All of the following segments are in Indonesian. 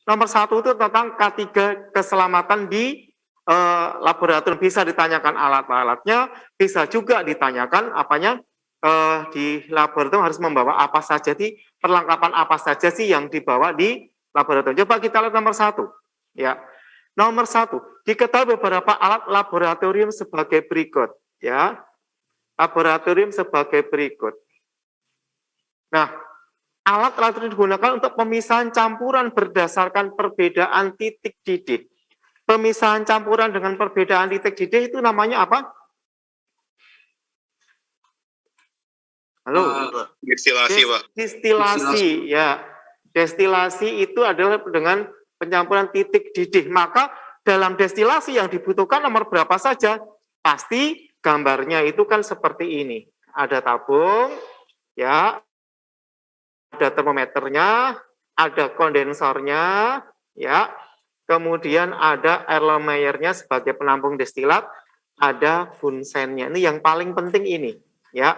Nomor 1 itu tentang K3 keselamatan di laboratorium. Bisa ditanyakan alat-alatnya, bisa juga ditanyakan apanya di laboratorium harus membawa apa saja, di perlengkapan apa saja sih yang dibawa di laboratorium. Coba kita lihat nomor 1. Ya. Nomor 1, diketahui beberapa alat laboratorium sebagai berikut. Ya. Laboratorium sebagai berikut. Nah, alat-alat ini digunakan untuk pemisahan campuran berdasarkan perbedaan titik didih. Pemisahan campuran dengan perbedaan titik didih itu namanya apa? Halo? Destilasi, Pak. Destilasi, ya. Destilasi itu adalah dengan pencampuran titik didih. Maka dalam destilasi yang dibutuhkan nomor berapa saja? Pasti gambarnya itu kan seperti ini. Ada tabung, ya. Ada termometernya, ada kondensornya, ya. Kemudian ada Erlenmeyernya sebagai penampung destilat, ada Bunsennya. Ini yang paling penting ini, ya.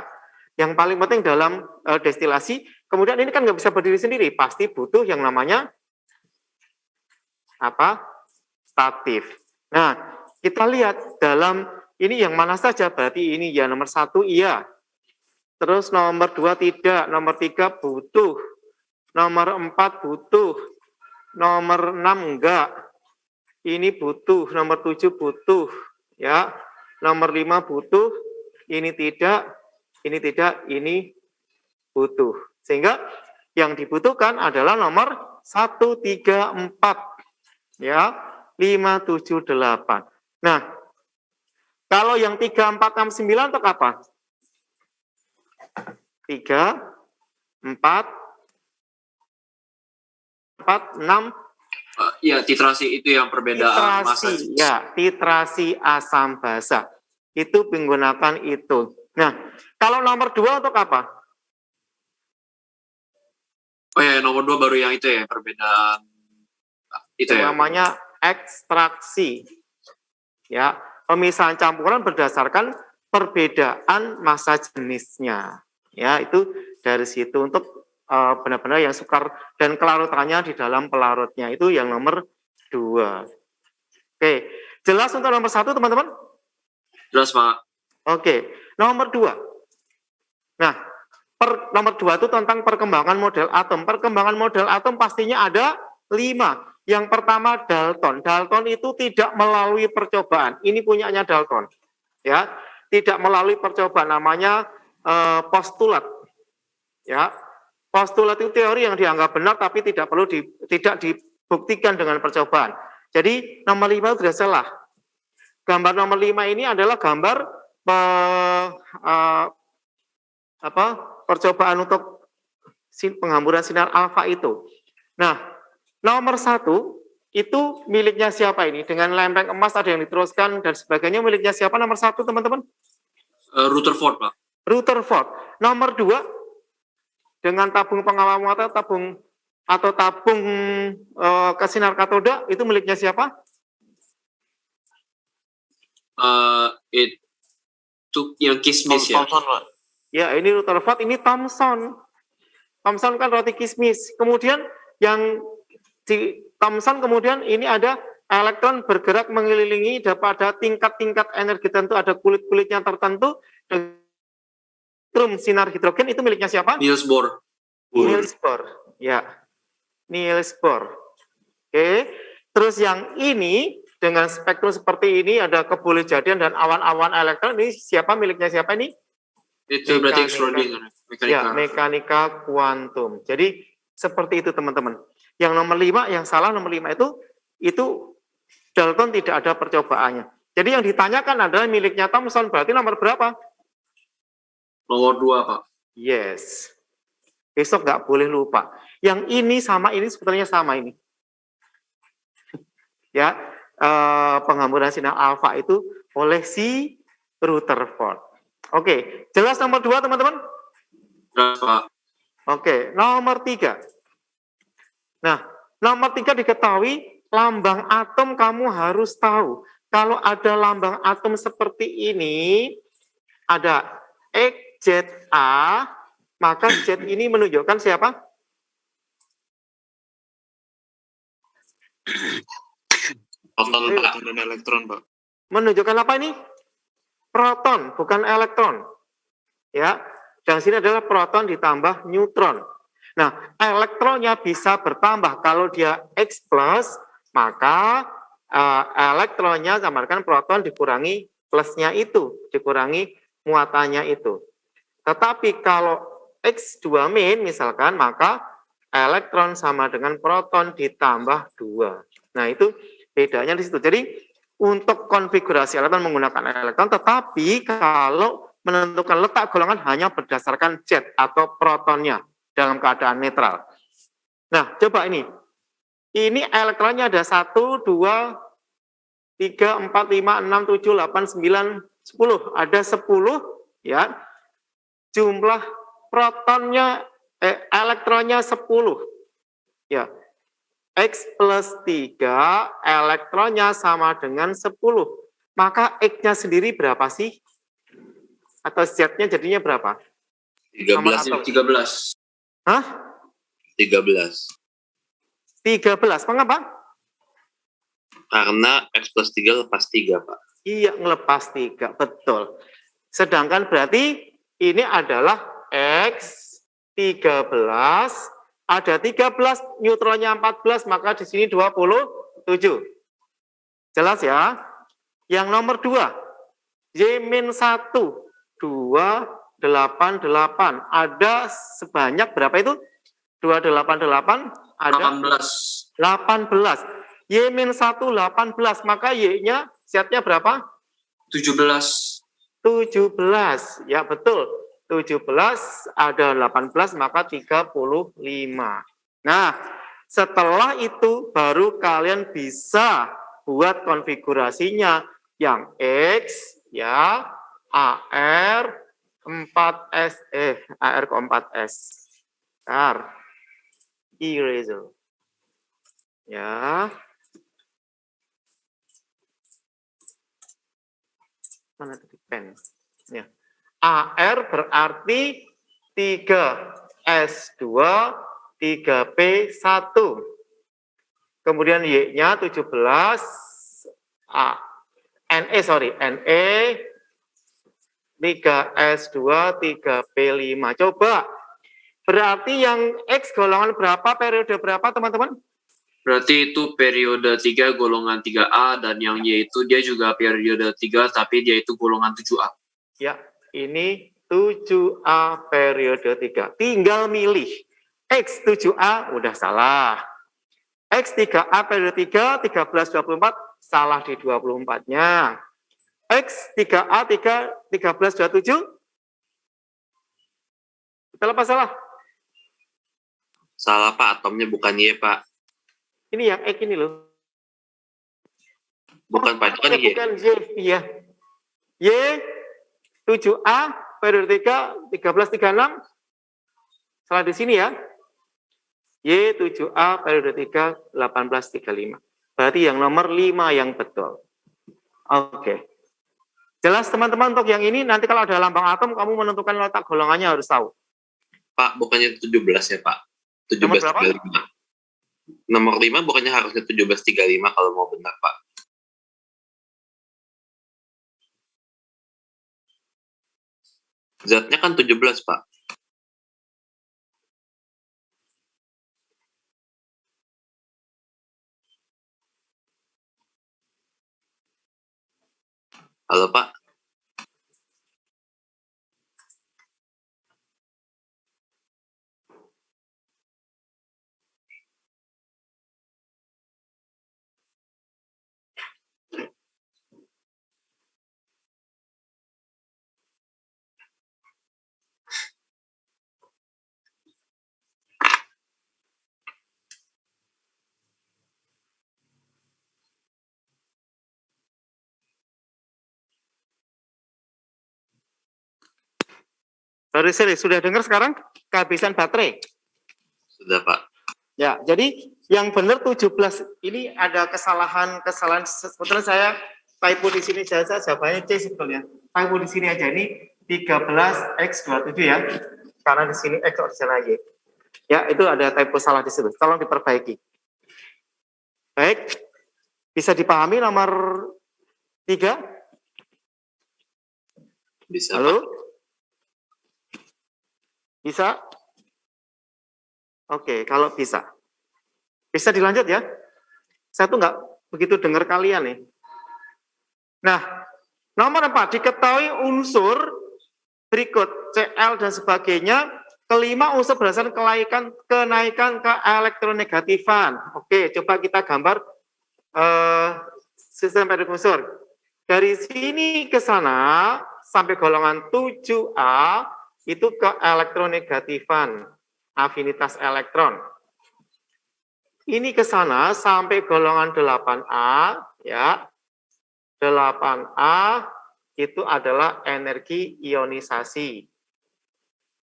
Yang paling penting dalam destilasi. Kemudian ini kan nggak bisa berdiri sendiri, pasti butuh yang namanya apa? Statif. Nah, kita lihat dalam ini yang mana saja. Berarti ini ya nomor 1 iya. Terus nomor 2 tidak, nomor 3 butuh, nomor 4 butuh, nomor 6 enggak. Ini butuh, nomor 7 butuh, ya. Nomor 5 butuh, ini tidak, ini butuh. Sehingga yang dibutuhkan adalah nomor 1, 3, 4, ya. 5, 7, 8. Nah, kalau yang 3, 4, 6, 9 untuk apa? 3, 4, 6. Ya, titrasi itu yang perbedaan massa. Ya, titrasi asam basa. Itu menggunakan itu. Nah, kalau nomor 2 untuk apa? Oh ya, nomor 2 baru yang itu ya, perbedaan itu ya. Namanya ekstraksi. Ya, pemisahan campuran berdasarkan perbedaan massa jenisnya. Ya, itu dari situ untuk benar-benar yang sukar dan kelarutannya di dalam pelarutnya. Itu yang nomor 2. Oke, jelas untuk nomor 1 teman-teman? Jelas, Pak. Oke, nomor 2. Nah, nomor 2 itu tentang perkembangan model atom. Perkembangan model atom pastinya ada 5. Yang pertama Dalton. Dalton itu tidak melalui percobaan. Ini punyanya Dalton. Ya, tidak melalui percobaan, namanya postulat. Ya, postulat itu teori yang dianggap benar tapi tidak dibuktikan dengan percobaan. Jadi nomor 5 sudah salah. Gambar nomor 5 ini adalah gambar percobaan untuk penghamburan sinar alfa itu. Nah, nomor 1 itu miliknya siapa ini? Dengan lempeng emas ada yang diteruskan dan sebagainya, miliknya siapa nomor 1 teman-teman? Rutherford, Pak. Rutherford. Nomor 2 dengan tabung pengawal muatan, tabung ke sinar katoda itu miliknya siapa? Itu yang kismis ya. Ya, ini Rutherford, ini Thomson. Thomson kan roti kismis. Kemudian yang di Thomson kemudian ini ada elektron bergerak mengelilingi pada tingkat-tingkat energi tertentu, ada kulit-kulitnya tertentu. Sinar hidrogen itu miliknya siapa? Niels Bohr. Niels Bohr, ya. Niels Bohr. Oke. Terus yang ini dengan spektrum seperti ini ada kebolehjadian dan awan-awan elektron, ini siapa miliknya siapa ini? Itu berarti Schrödinger. Ya, mekanika kuantum. Jadi seperti itu teman-teman. Yang nomor 5 yang salah nomor 5 itu Dalton tidak ada percobaannya. Jadi yang ditanyakan adalah miliknya Thomson, berarti nomor berapa? Nomor 2, Pak. Yes. Besok nggak boleh lupa. Yang ini sama ini sebetulnya sama ini. Ya, penghamburan sinar alfa itu oleh si Rutherford. Oke, jelas nomor 2 teman-teman? Jelas, Pak. Oke, nomor 3. Nah, nomor 3 diketahui lambang atom kamu harus tahu. Kalau ada lambang atom seperti ini, ada XZA, maka Z ini menunjukkan siapa? Proton, Ayo. Pak, dan elektron, Pak. Menunjukkan apa ini? Proton, bukan elektron. Ya, dan sini adalah proton ditambah neutron. Nah, elektronnya bisa bertambah kalau dia X plus, maka elektronnya sama dengan proton dikurangi plusnya itu, dikurangi muatannya itu. Tetapi kalau X2 min misalkan, maka elektron sama dengan proton ditambah 2. Nah, itu bedanya di situ. Jadi, untuk konfigurasi elektron menggunakan elektron, tetapi kalau menentukan letak golongan hanya berdasarkan jet atau protonnya dalam keadaan netral. Nah, coba ini. Ini elektronnya ada 1, 2, 3, 4, 5, 6, 7, 8, 9, 10. Ada 10 ya. Jumlah protonnya elektronnya 10. Ya. X plus 3 elektronnya sama dengan 10. Maka X-nya sendiri berapa sih? Atau Z-nya jadinya berapa? 13. 13. Hah? 13. 13. Mengapa? Karena X plus 3 lepas 3, Pak. Iya, ngelepas 3. Betul. Sedangkan berarti ini adalah X 13. Ada 13, neutronnya 14, maka di sini 27. Jelas ya? Yang nomor 2. Y-1. 2, 8, 8. Ada sebanyak berapa itu? 288 ada 18. 18. Y-1 18, maka Y-nya Z-nya berapa? 17. 17. Ya betul. 17 ada 18 maka 35. Nah, setelah itu baru kalian bisa buat konfigurasinya yang X ya AR 4S AR ke 4S. Bentar. Eraser. Ya. Mana tadi pen? Ya. AR berarti 3S2, 3P1. Kemudian Y-nya 17, NE, 3S2, 3P5. Coba, berarti yang X golongan berapa, periode berapa teman-teman? Berarti itu periode 3 golongan 3A, dan yang Y itu dia juga periode 3 tapi dia itu golongan 7A. Ya, ini 7A periode 3. Tinggal milih. X 7A udah salah. X 3A periode 3, 13, 24, salah di 24-nya. X 3A 3, 13, 27, betul apa salah? Salah, Pak, atomnya bukan Y, Pak. Ini yang X ini loh. Bukan, Pak, itu kan Y. Bukan Y, iya. Y 7A periode 3, 13, 36, salah di sini ya. Y 7A periode 3, 18, 35. Berarti yang nomor 5 yang betul. Oke. Jelas teman-teman untuk yang ini, nanti kalau ada lambang atom, kamu menentukan letak golongannya harus tahu. Pak, bukannya 17 ya, Pak? 1735. Nomor 5 bukannya harusnya 1735 kalau mau benar, Pak? Zatnya kan 17, Pak. Halo, Pak. Sorry, sudah dengar sekarang kehabisan baterai? Sudah, Pak. Ya, jadi yang benar 17 ini ada kesalahan sebetulnya saya typo di sini saya jawabannya C sebetulnya. Typo di sini aja ini 13X27 ya. Karena di sini X di sana Y. Ya, itu ada typo salah di situ. Tolong diperbaiki. Baik, bisa dipahami nomor 3? Bisa, Halo? Pak. Bisa? Oke, kalau bisa. Bisa dilanjut ya? Saya tuh nggak begitu dengar kalian nih. Nah, nomor 4, diketahui unsur berikut, Cl dan sebagainya. Kelima, unsur berdasarkan kenaikan ke elektronegatifan. Oke, coba kita gambar sistem periodik unsur. Dari sini ke sana, sampai golongan 7A, itu ke elektronegatifan, afinitas elektron. Ini ke sana sampai golongan 8A, ya. 8A itu adalah energi ionisasi.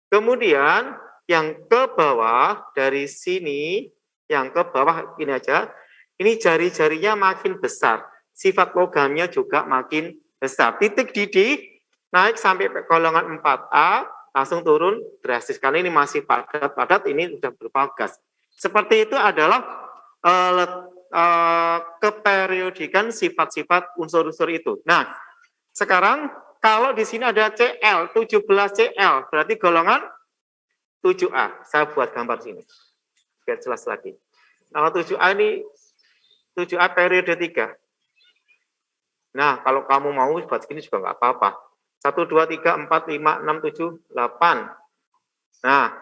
Kemudian yang ke bawah dari sini, yang ke bawah ini aja, ini jari-jarinya makin besar. Sifat logamnya juga makin besar. Titik didih naik sampai golongan 4A, langsung turun drastis. Karena ini masih padat-padat, ini sudah berupa gas. Seperti itu adalah keperiodikan sifat-sifat unsur-unsur itu. Nah, sekarang kalau di sini ada Cl, 17Cl, berarti golongan 7A. Saya buat gambar sini, biar jelas lagi. Kalau 7A ini, 7A periode 3. Nah, kalau kamu mau buat segini juga nggak apa-apa. 1, 2, 3, 4, 5, 6, 7, 8. Nah,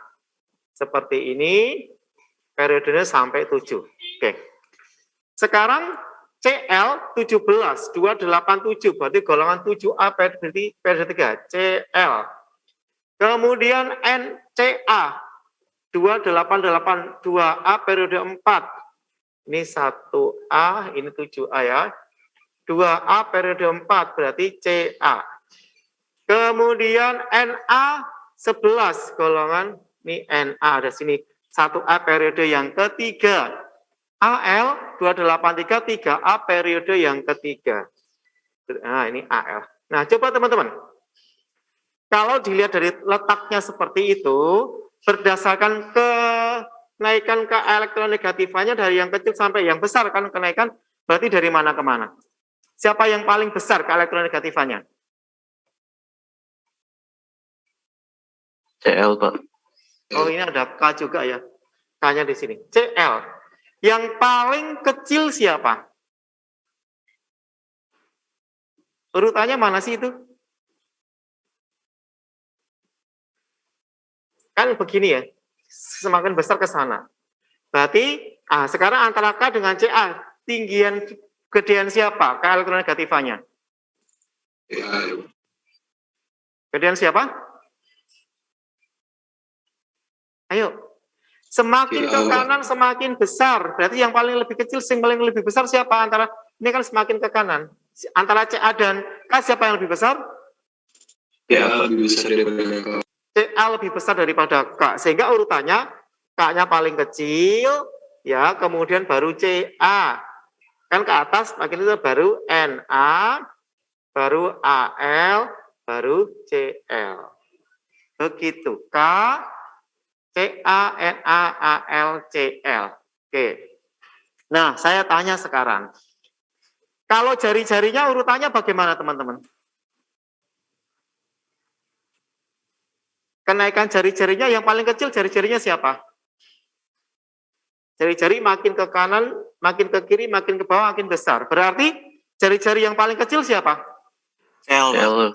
seperti ini, periodenya sampai 7. Oke. Sekarang Cl 17, 287, berarti golongan 7A periode 3, Cl. Kemudian NCA 2882A periode 4. Ini 1A, ini 7A ya. 2A periode 4 berarti Ca. Kemudian Na11 golongan, ini Na ada sini. 1A periode yang ketiga. AL 283 3A periode yang ketiga. Nah, ini AL. Nah, coba teman-teman. Kalau dilihat dari letaknya seperti itu, berdasarkan kenaikan ke elektronegatifannya dari yang kecil sampai yang besar kan kenaikan, berarti dari mana ke mana? Siapa yang paling besar ke elektronegatifannya? CL, Pak. Oh, ini ada K juga ya. K-nya di sini. CL. Yang paling kecil siapa? Urutannya mana sih itu? Kan begini ya, semakin besar ke sana. Berarti, sekarang antara K dengan CA, tinggian gedean siapa? Ke elektronegatifannya. Gedean siapa? Ayo. Semakin ke kanan semakin besar. Berarti yang paling lebih kecil, yang paling lebih besar siapa? Antara ini kan semakin ke kanan. Antara CA dan K siapa yang lebih besar? CA lebih besar daripada K. CA lebih besar daripada K. Sehingga urutannya K-nya paling kecil, ya, kemudian baru CA. Kan ke atas makin itu baru Na, baru Al, baru Cl. Begitu. K, CA, Na, Al, Cl. Oke. Nah, saya tanya sekarang. Kalau jari-jarinya urutannya bagaimana, teman-teman? Kenaikan jari-jarinya yang paling kecil, jari-jarinya siapa? Jari-jari makin ke kanan, makin ke kiri, makin ke bawah, makin besar. Berarti jari-jari yang paling kecil siapa? CL.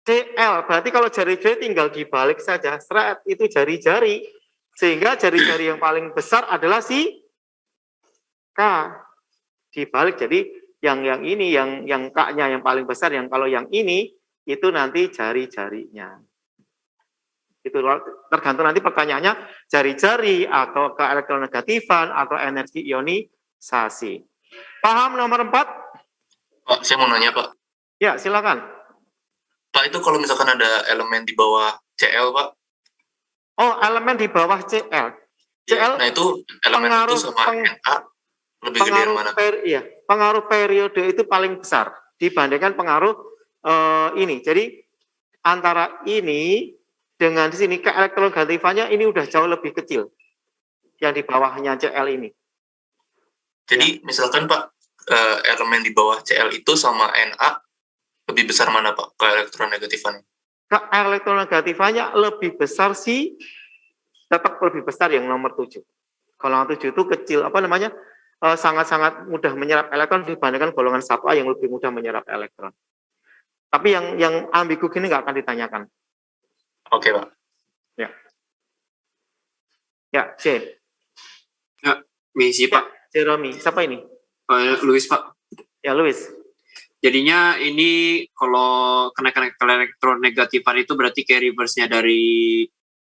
CL. Berarti kalau jari-jari tinggal dibalik saja, seret, itu jari-jari. Sehingga jari-jari yang paling besar adalah si K. Dibalik, jadi yang ini, yang K-nya yang paling besar, yang kalau yang ini, itu nanti jari-jarinya. Itu tergantung nanti pertanyaannya, jari-jari atau ke elektronegatifan atau energi ionisasi. Paham nomor 4? Pak, saya mau nanya, Pak. Ya, silakan. Pak, itu kalau misalkan ada elemen di bawah CL, Pak. Oh, elemen di bawah CL. CL, nah, itu elemen pengaruh, itu sama Na lebih gede yang mana? Pengaruh periode itu paling besar dibandingkan pengaruh ini. Jadi, antara ini dengan di sini ke elektronegatifannya ini udah jauh lebih kecil. Yang di bawahnya CL ini. Jadi misalkan Pak, elemen di bawah Cl itu sama Na lebih besar mana Pak ke elektronegatifannya? Elektronegatifannya lebih besar sih, tetap lebih besar yang nomor 7. Golongan 7 itu kecil, sangat-sangat mudah menyerap elektron dibandingkan golongan 1A yang lebih mudah menyerap elektron. Tapi yang ambigu gini nggak akan ditanyakan. Oke Pak. Ya, C. Misi Ya, Pak. Jeremy. Siapa ini? Luis Pak. Ya, Louis. Jadinya ini kalau kenaikan elektronegatifan itu berarti kayak reverse-nya dari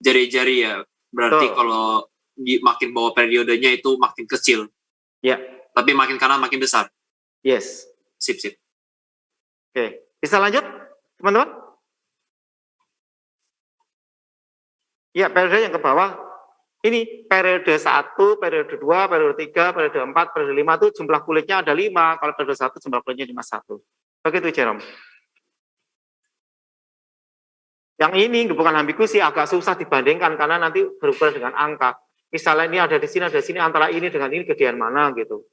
jari-jari ya. Berarti Betul. kalau makin bawah periodenya itu makin kecil. Ya. Tapi makin kanan makin besar. Yes. Sip. Oke. Bisa lanjut, teman-teman? Ya, periode yang ke bawah. Ini periode 1, periode 2, periode 3, periode 4, periode 5 itu jumlah kulitnya ada 5. Kalau periode 1 jumlah kulitnya cuma 1. Begitu, Jerome. Yang ini bukan ambigu sih, agak susah dibandingkan karena nanti berubah dengan angka. Misalnya ini ada di sini, antara ini dengan ini gedean mana gitu.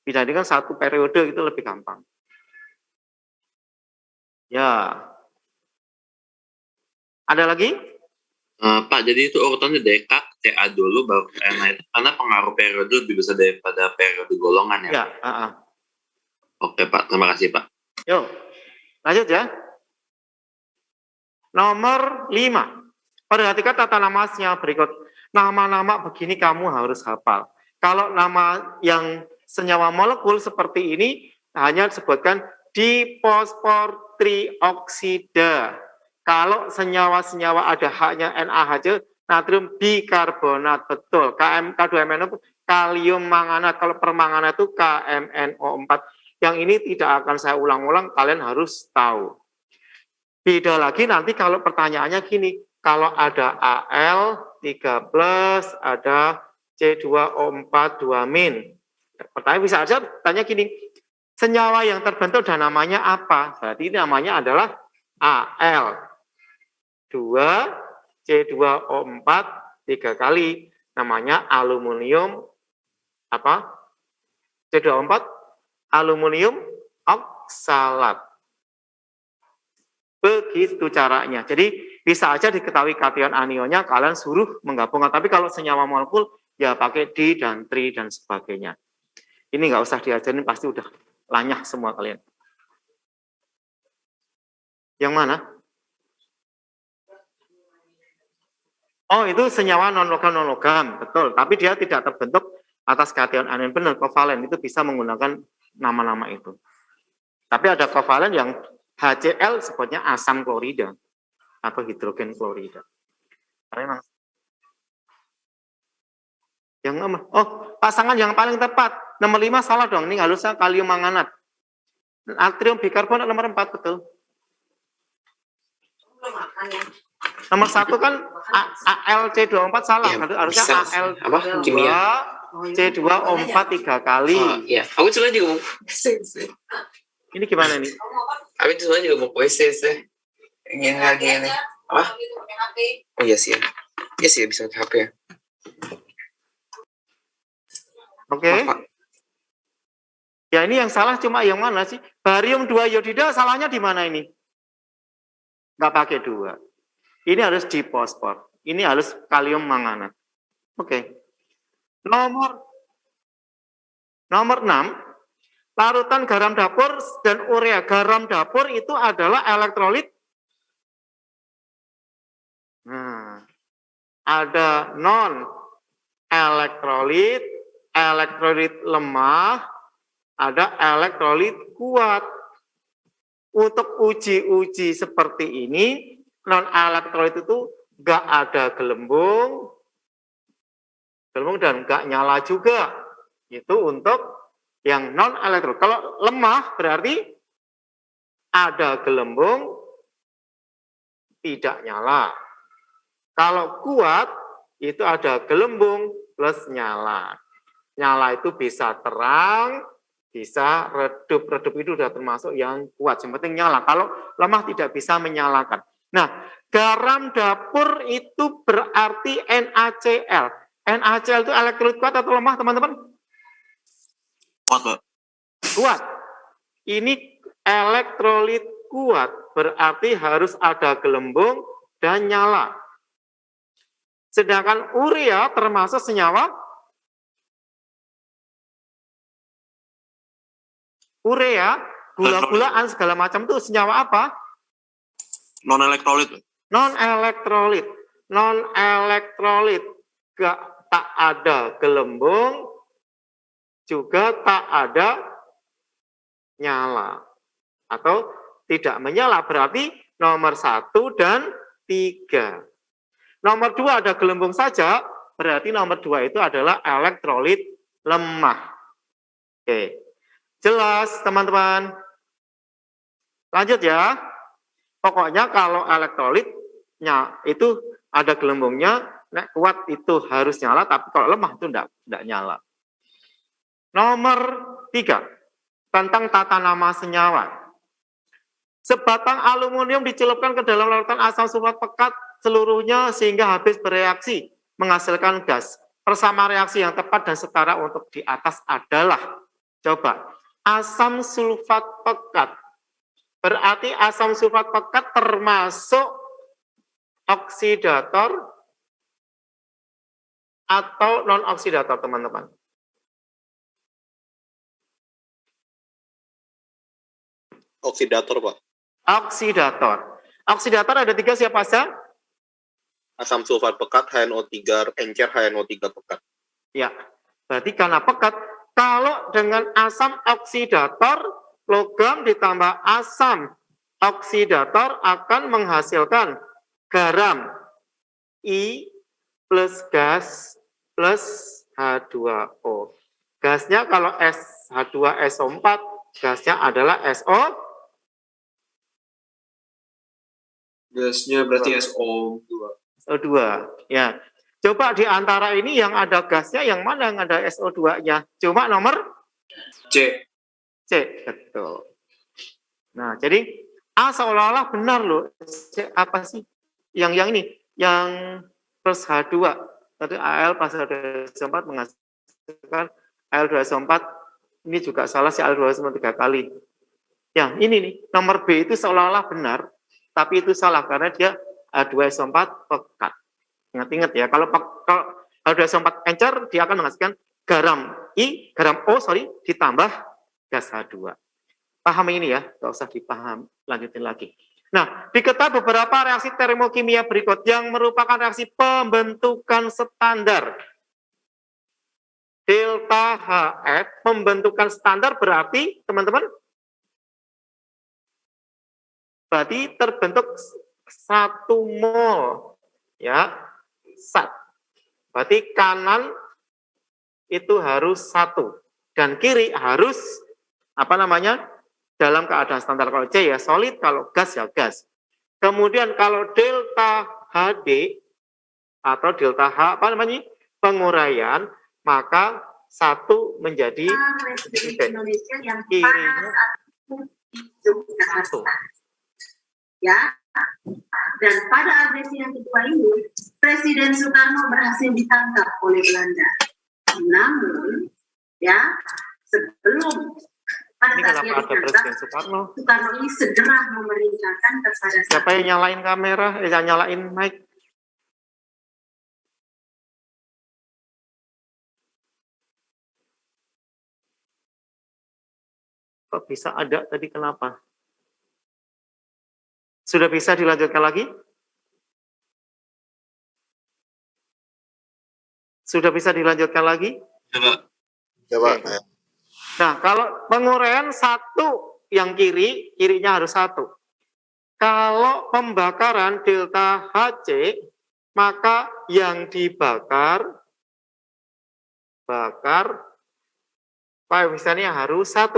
Dibandingkan satu periode itu lebih gampang. Ya. Ada lagi? Pak, jadi itu urutannya dekak, TA dulu, baru NA itu. Karena pengaruh periode lebih besar daripada periode golongan ya? Ya. Oke Pak, terima kasih Pak. Yuk, lanjut ya. Nomor 5. Perhatikan tata namanya berikut. Nama-nama begini kamu harus hafal. Kalau nama yang senyawa molekul seperti ini, hanya disebutkan difosfor trioksida. Kalau senyawa-senyawa ada haknya NaHC, natrium bikarbonat, betul. K2MnO, kalium manganat. Kalau permanganat itu KMNO4. Yang ini tidak akan saya ulang-ulang, kalian harus tahu. Beda lagi nanti kalau pertanyaannya gini, kalau ada Al3+, ada C2O4 2-. Pertanyaan bisa aja tanya gini, senyawa yang terbentuk dan namanya apa? Berarti namanya adalah Al. 2, C2O4, 3 kali. Namanya aluminium, apa? C2O4, aluminium oksalat. Begitu caranya. Jadi bisa aja diketahui kation anionnya, kalian suruh menggabungkan. Tapi kalau senyawa molekul, ya pakai di dan tri dan sebagainya. Ini nggak usah diajarin, pasti udah lanyah semua kalian. Yang mana? Oh, itu senyawa non-logam, betul. Tapi dia tidak terbentuk atas kation anion, benar, kovalen. Itu bisa menggunakan nama-nama itu. Tapi ada kovalen yang HCl sebutnya asam klorida atau hidrogen klorida. Pasangan yang paling tepat. Nomor 5 salah dong. Ini harusnya kalium manganat. Natrium bikarbonat nomor 4, betul. Nomor 1 kan AlC24 salah. Ya, Harusnya Al2 C2O4 3 kali. Iya, aku sebenarnya juga mau Ini gimana nih? Aku sebenarnya juga mau puisi sih. Ingin lagi ini. Apa? Oh iya sih ya. Iya sih bisa pakai HP ya. Oke. Ya ini yang salah cuma yang mana sih? Barium 2 iodida salahnya di mana ini? Nggak pakai 2. Ini harus difosfor. Ini harus kalium manganat. Oke. Nomor 6. Larutan garam dapur dan urea. Garam dapur itu adalah elektrolit. Nah, ada non elektrolit, elektrolit lemah, ada elektrolit kuat. Untuk uji-uji seperti ini, non elektrolit itu nggak ada gelembung dan nggak nyala juga. Itu untuk yang non elektrolit. Kalau lemah berarti ada gelembung, tidak nyala. Kalau kuat itu ada gelembung plus nyala. Nyala itu bisa terang, bisa redup. Redup itu sudah termasuk yang kuat. Yang penting nyala. Kalau lemah tidak bisa menyalakan. Nah, garam dapur itu berarti NaCl. NaCl itu elektrolit kuat atau lemah, teman-teman? Kuat, Pak. Kuat. Ini elektrolit kuat, berarti harus ada gelembung dan nyala. Sedangkan urea termasuk senyawa urea, gula-gulaan segala macam itu senyawa apa? Non-elektrolit. Non-elektrolit. Non-elektrolit. Tak ada gelembung, juga tak ada nyala. Atau tidak menyala, berarti nomor 1 dan 3. Nomor 2 ada gelembung saja, berarti nomor 2 itu adalah elektrolit lemah. Oke, jelas teman-teman? Lanjut ya. Pokoknya kalau elektrolitnya itu ada gelembungnya, nek kuat itu harus nyala, tapi kalau lemah itu enggak nyala. Nomor 3, tentang tata nama senyawa. Sebatang aluminium dicelupkan ke dalam larutan asam sulfat pekat seluruhnya sehingga habis bereaksi menghasilkan gas. Persamaan reaksi yang tepat dan setara untuk di atas adalah, coba, asam sulfat pekat. Berarti asam sulfat pekat termasuk oksidator atau non-oksidator, teman-teman. Oksidator, Pak. Oksidator. Oksidator ada 3 siapa saja? Asam sulfat pekat, HNO3 encer, HNO3 pekat. Ya, berarti karena pekat. Kalau dengan asam oksidator, logam ditambah asam oksidator akan menghasilkan garam I plus gas plus H2O. Gasnya kalau H2SO4, gasnya adalah SO. Gasnya berarti SO2. SO2, ya. Coba di antara ini yang ada gasnya, yang mana yang ada SO2-nya? Cuma nomor C. C, betul. Nah, jadi A seolah-olah benar loh. C apa sih? Yang ini, yang plus H2. Tadi Al plus H2SO4 menghasilkan Al2SO4. Ini juga salah, si Al2SO4 3 kali. Ya, ini nih, nomor B itu seolah-olah benar, tapi itu salah karena dia H2SO4 pekat. Ingat-ingat ya, kalau H2SO4 encer, dia akan menghasilkan garam O ditambah gas H2. Paham ini ya, nggak usah dipaham, lanjutin lagi. Nah, diketahui beberapa reaksi termokimia berikut yang merupakan reaksi pembentukan standar. Delta HF pembentukan standar berarti, teman-teman, berarti terbentuk 1 mol, ya, berarti kanan itu harus 1 dan kiri harus dalam keadaan standar. Kalau C ya solid, kalau gas ya gas. Kemudian kalau delta HD atau delta H penguraian, maka 1 menjadi kirinya 1. Ya, dan pada agresi yang kedua ini, Presiden Soekarno berhasil ditangkap oleh Belanda. Namun, ya, sebelum pada Ini saat kenapa dia ada ditangkap, Presiden Soekarno? Soekarno ini segera memerintahkan kepada Siapa yang nyalain kamera? Yang nyalain mic? Kok bisa ada tadi, kenapa? Sudah bisa dilanjutkan lagi? Sudah bisa dilanjutkan lagi? Coba. Coba. Nah, kalau penguraian 1 yang kirinya harus 1. Kalau pembakaran delta HC, maka yang dibakar, koefisiennya harus 1.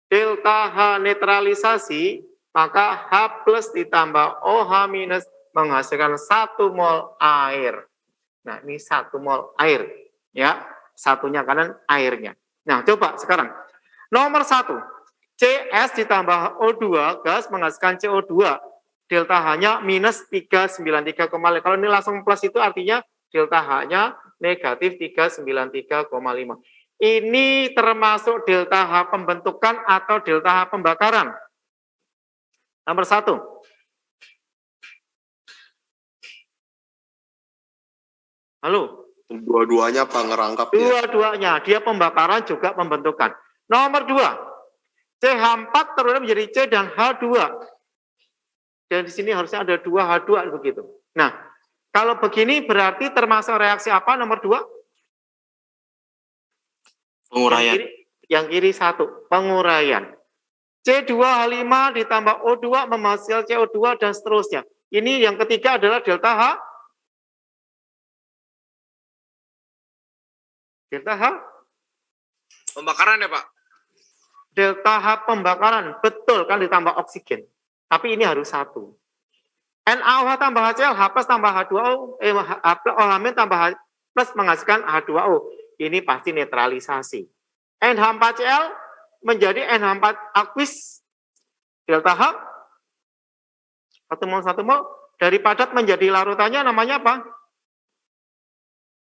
Delta H netralisasi, maka H plus ditambah OH minus menghasilkan 1 mol air. Nah, ini 1 mol air. Ya, satunya kanan airnya. Nah, coba sekarang. Nomor 1, CS ditambah O2, gas menghasilkan CO2. Delta H-nya minus 393,5. Kalau ini langsung plus itu artinya delta H-nya negatif 393,5. Ini termasuk delta H pembentukan atau delta H pembakaran. Nomor 1. Halo? Dua-duanya Pak ngerangkap ya. Dua-duanya, dia pembakaran juga pembentukan. Nomor 2, CH4 terus menjadi C dan H2. Dan di sini harusnya ada 2H2 begitu. Nah, kalau begini berarti termasuk reaksi apa nomor 2? Penguraian. Yang kiri 1, penguraian. C2H5 ditambah O2 menghasilkan CO2 dan seterusnya. Ini yang ketiga adalah delta H. Delta H? Pembakaran ya, Pak? Delta H pembakaran, betul kan ditambah oksigen. Tapi ini harus 1. NaOH tambah HCl, H plus tambah H2O, OH- tambah H plus menghasilkan H2O. Ini pasti netralisasi. NH4Cl menjadi NH4 aqueous, delta H, 1 mol, dari padat menjadi larutannya namanya apa?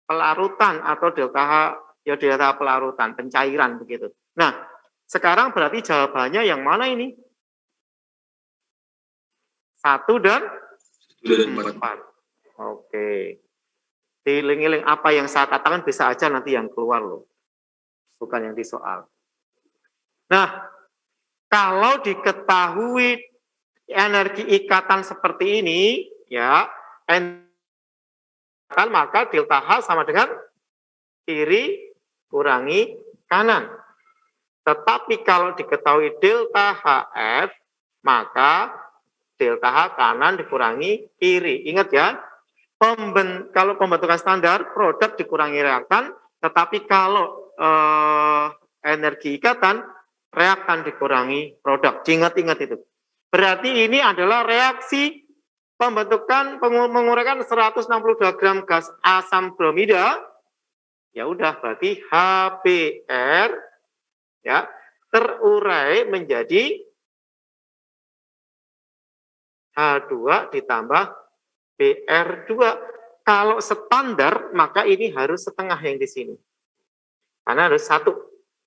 Pelarutan atau delta H, ya delta pelarutan, pencairan begitu. Nah, sekarang berarti jawabannya yang mana ini? 1 dan 4. Oke. Diiling-iling apa yang saya katakan bisa aja nanti yang keluar loh. Bukan yang di soal. Nah, kalau diketahui energi ikatan seperti ini, ya, maka delta H sama dengan kiri kurangi kanan. Tetapi kalau diketahui delta HF, maka delta H kanan dikurangi kiri. Ingat ya, kalau pembentukan standar, produk dikurangi reaktan, tetapi kalau energi ikatan, reaktan dikurangi produk. Ingat-ingat itu. Berarti ini adalah reaksi pembentukan menguraikan 162 gram gas asam bromida. Ya udah, berarti HBr ya terurai menjadi H2 ditambah Br2. Kalau standar maka ini harus setengah yang di sini. Karena harus 1.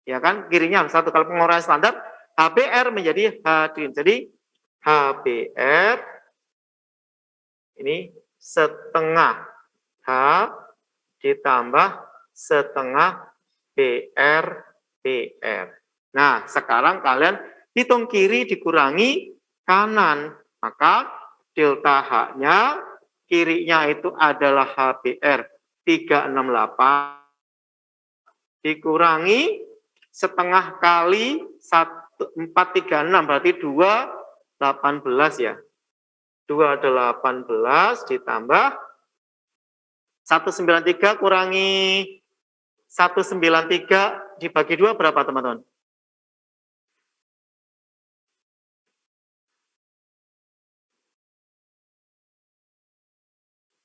Ya kan? Kirinya harus 1. Kalau penguraian standar HBr menjadi H. Jadi HBr ini setengah H ditambah setengah Br. Nah, sekarang kalian hitung kiri dikurangi kanan. Maka delta H-nya, kirinya itu adalah HBr 368 dikurangi setengah kali 436, berarti 218 ya. 218 ditambah 193 kurangi 193 dibagi 2 berapa teman-teman?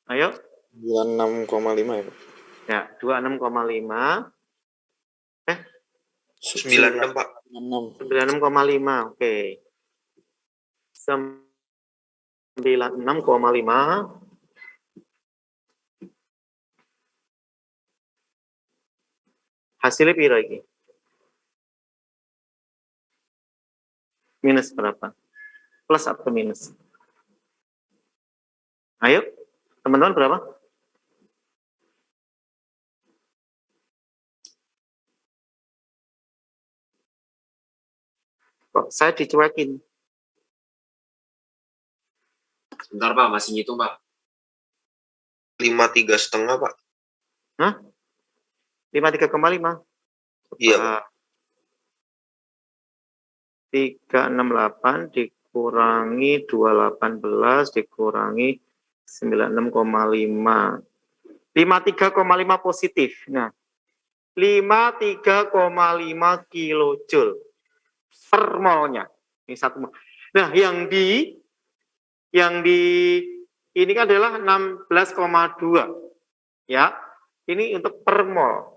Ayo. 26,5 ya Pak. Ya, 26,5. 96 Pak. 96,5. Oke. 96,5. Hasilnya piro iki? Minus berapa? Plus atau minus? Ayo, teman-teman berapa? Kok saya dicuekin? Sebentar Pak, masih ngitung Pak. 53,5 Pak. Hah? 53,5? Iya Pak. 368 dikurangi 218 dikurangi 96,5. 53,5 positif. Nah, 53,5 kilojoule per molnya. Ini 1 mol. Nah, yang di ini kan adalah 16,2. Ya. Ini untuk per mol.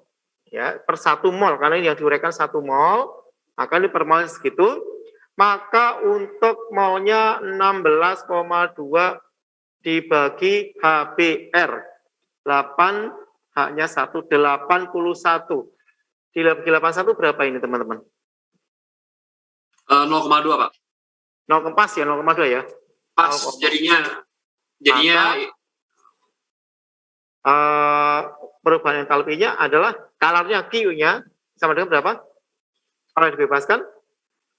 Ya, per 1 mol karena ini yang diuraikan 1 mol, maka ini per mol segitu. Maka untuk molnya 16,2 dibagi HBr 8 H-nya 181. Dibagi 81 berapa ini teman-teman? 0,2 Pak. 0 pas ya, 0,2 ya. Pas 0,2. jadinya Perubahan entalpinya adalah kalornya Q-nya sama dengan berapa? Kalau dibebaskan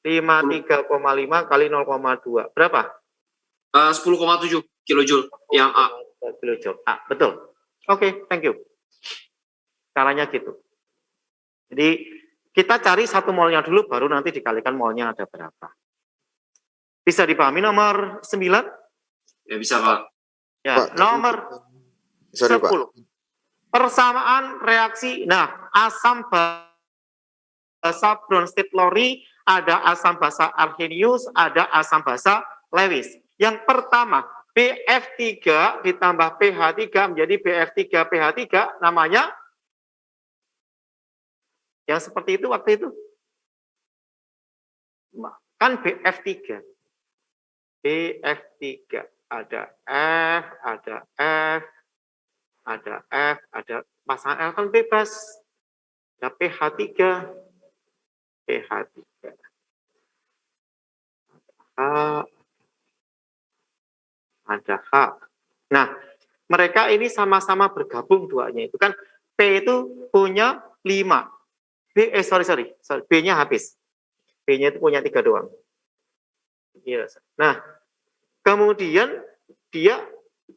53,5 kali 0,2 berapa? 10,7 kilojoule yang A. Kilojoule A, betul. Oke, thank you. Caranya gitu. Jadi kita cari 1 molnya dulu, baru nanti dikalikan molnya ada berapa. Bisa dipahami nomor 9? Ya bisa Pak. Ya, Pak, nomor sorry, 10. Pak. Persamaan reaksi. Nah, asam basa Bronsted-Lowry, ada asam basa Arrhenius, ada asam basa Lewis. Yang pertama, BF3 ditambah pH3 menjadi BF3 pH3, namanya yang seperti itu waktu itu. Kan BF3. BF3 ada F, ada F, ada F, ada pasangan L kan bebas. Ada pH3, pH3. Ada H. Nah, mereka ini sama-sama bergabung duanya. Itu kan P itu punya 5. Sorry. B-nya habis. B-nya itu punya 3 doang. Yes. Nah, kemudian dia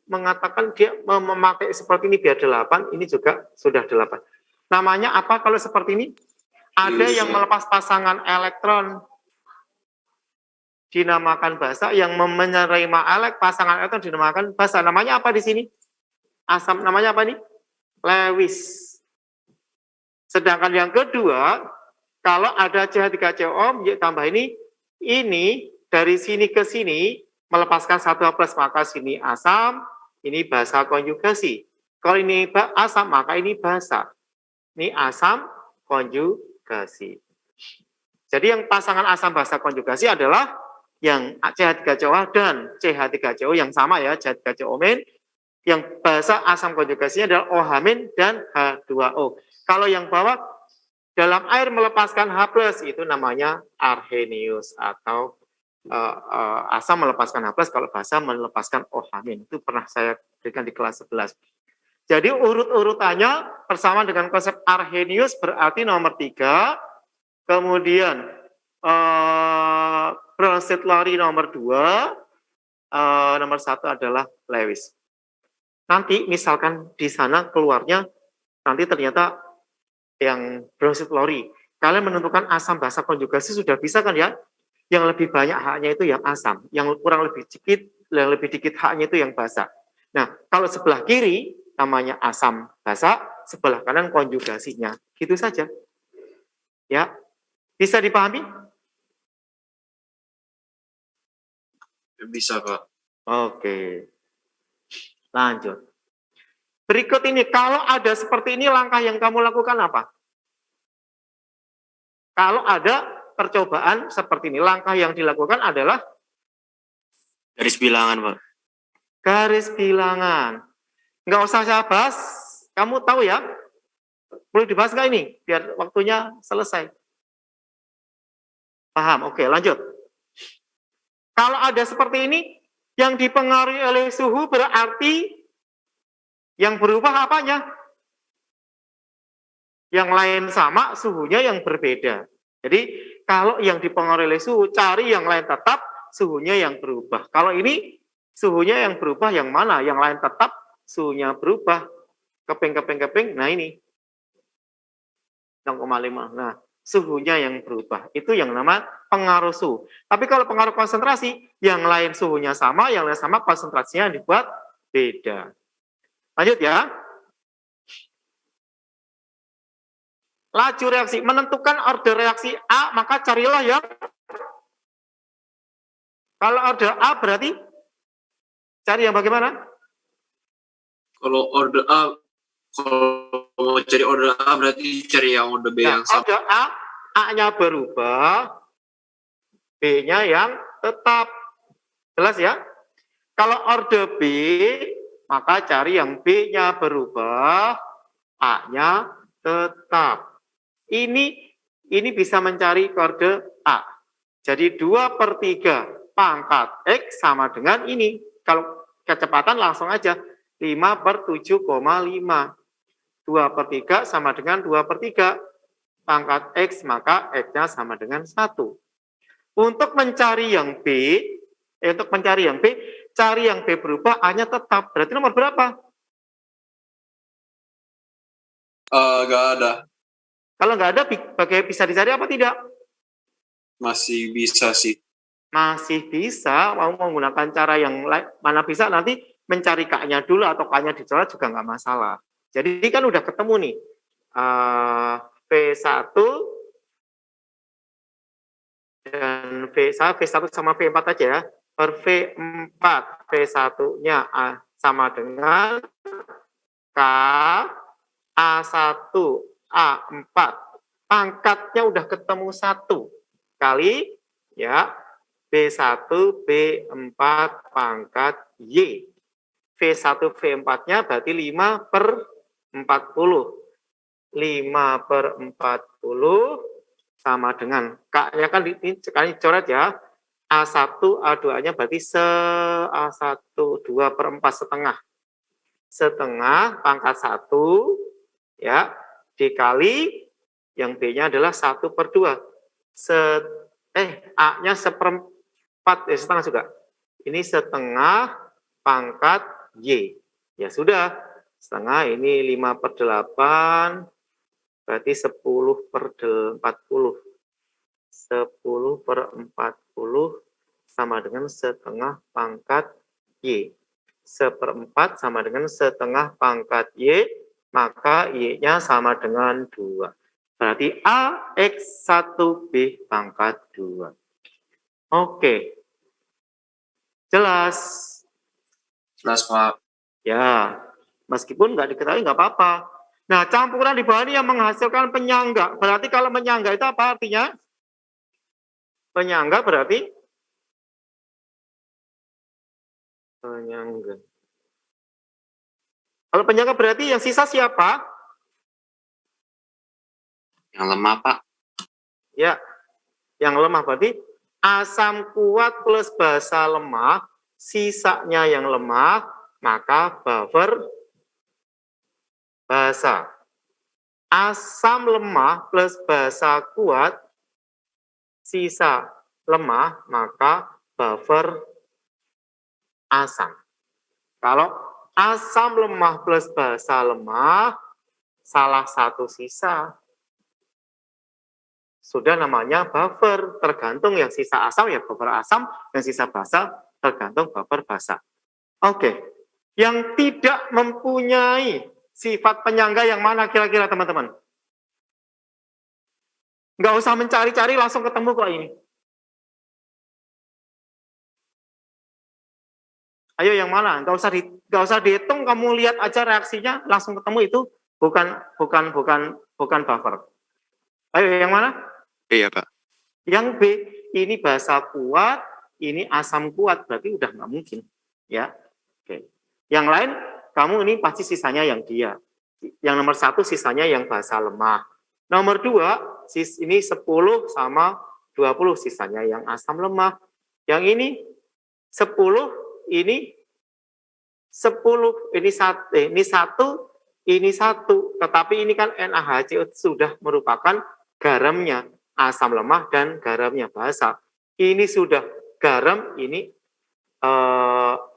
mengatakan dia memakai seperti ini biar 8, ini juga sudah 8. Namanya apa kalau seperti ini? Ada yang melepas pasangan elektron, dinamakan basa, yang menerima pasangan elektron dinamakan basa. Namanya apa di sini? Asam, namanya apa nih? Lewis. Sedangkan yang kedua, kalau ada CH3COO tambah ini dari sini ke sini melepaskan 1H+, maka sini asam, ini basa konjugasi. Kalau ini asam, maka ini basa. Ini asam konjugasi. Jadi yang pasangan asam basa konjugasi adalah yang CH3COA dan CH3CO yang sama ya, CH3CO main. Yang basa asam konjugasinya adalah OH- dan H2O. Kalau yang bawah dalam air melepaskan H+, itu namanya Arrhenius atau asam melepaskan H+, kalau basa melepaskan OH-. Itu pernah saya berikan di kelas 11. Jadi urut-urutannya persamaan dengan konsep Arrhenius berarti nomor 3, kemudian Bronsted-Lowry nomor 2, nomor 1 adalah Lewis. Nanti misalkan di sana keluarnya nanti ternyata yang Bronsted-Lowry. Kalian menentukan asam basa konjugasi sudah bisa kan ya? Yang lebih banyak H-nya itu yang asam, yang kurang lebih dikit H-nya itu yang basa. Nah, kalau sebelah kiri namanya asam basa, sebelah kanan konjugasinya. Gitu saja. Ya. Bisa dipahami? Bisa Pak. Oke. Lanjut. Berikut ini, kalau ada seperti ini, langkah yang kamu lakukan apa? Kalau ada percobaan seperti ini, langkah yang dilakukan adalah Garis bilangan Pak. garis bilangan. Nggak usah saya bahas, kamu tahu ya? Boleh dibahas nggak ini? Biar waktunya selesai. Paham? Oke, lanjut. Kalau ada seperti ini, yang dipengaruhi oleh suhu berarti yang berubah apanya? Yang lain sama, suhunya yang berbeda. Jadi, kalau yang dipengaruhi oleh suhu, cari yang lain tetap, suhunya yang berubah. Kalau ini, suhunya yang berubah yang mana? Yang lain tetap, suhunya berubah. Keping. Nah ini. 0,5. Nah, suhunya yang berubah. Itu yang nama pengaruh suhu. Tapi kalau pengaruh konsentrasi, yang lain suhunya sama, yang lain sama, konsentrasinya dibuat beda. Lanjut ya. Laju reaksi. Menentukan order reaksi A, maka carilah yang kalau order A berarti cari yang bagaimana? Kalau order A, kalau mau cari order A berarti cari yang order B yang sama. Order A, A-nya berubah, B-nya yang tetap. Jelas ya? Kalau order B, maka cari yang B-nya berubah, A-nya tetap. Ini bisa mencari kode A. Jadi 2/3 pangkat X sama dengan ini. Kalau kecepatan langsung aja 5/7,5. 2/3 sama dengan 2/3 pangkat X, maka X-nya sama dengan 1. Untuk mencari yang B, cari yang B berubah A-nya tetap. Berarti nomor berapa? Nggak ada. Kalau nggak ada, bisa dicari apa tidak? Masih bisa sih. Masih bisa, mau menggunakan cara yang lain, mana bisa nanti mencari K-nya dulu atau K-nya dicoret juga nggak masalah. Jadi kan udah ketemu nih. V1 dan V1 sama V4 aja ya. Per V4, V1-nya sama dengan K, A1, A4. Pangkatnya udah ketemu 1 kali ya B1, B4 pangkat Y. V1, V4-nya berarti 5/40. 5/40 sama dengan K-nya kan ini sekali coret ya. A1, A2-nya berarti A1, 2/4 setengah. Setengah pangkat 1 ya dikali yang B-nya adalah 1/2. A-nya 1/4 setengah juga. Ini setengah pangkat Y. Ya sudah, setengah ini 5/8 berarti 10/40. 10/40 sama dengan setengah pangkat Y. 1/4 sama dengan setengah pangkat Y, maka Y-nya sama dengan 2. Berarti A X1B pangkat 2. Oke. Jelas? Jelas, Pak. Ya, meskipun nggak diketahui nggak apa-apa. Nah, campuran di bawah ini yang menghasilkan penyangga. Berarti kalau menyangga itu apa artinya? Penyangga berarti? Penyangga. Kalau penyangga berarti yang sisa siapa? Yang lemah, Pak. Ya, yang lemah berarti asam kuat plus basa lemah, sisanya yang lemah, maka buffer basa. Asam lemah plus basa kuat, sisa lemah, maka buffer asam. Kalau asam lemah plus basa lemah, salah satu sisa, sudah namanya buffer, tergantung yang sisa asam ya buffer asam, yang sisa basa tergantung buffer basa. Oke, yang tidak mempunyai sifat penyangga yang mana kira-kira teman-teman? Nggak usah mencari-cari, langsung ketemu kok ini. Ayo yang mana? Nggak usah dihitung, kamu lihat aja reaksinya, langsung ketemu itu bukan buffer. Ayo yang mana? Iya, Pak. Yang B, ini basa kuat, ini asam kuat, berarti udah nggak mungkin. Ya, oke. Yang lain, kamu ini pasti sisanya yang dia. Yang nomor 1 sisanya yang basa lemah. Nomor 2, ini 10 sama 20 sisanya yang asam lemah. Yang ini 10, ini 10, ini 1, tetapi ini kan NaHCO sudah merupakan garamnya, asam lemah dan garamnya basa. Ini sudah garam, ini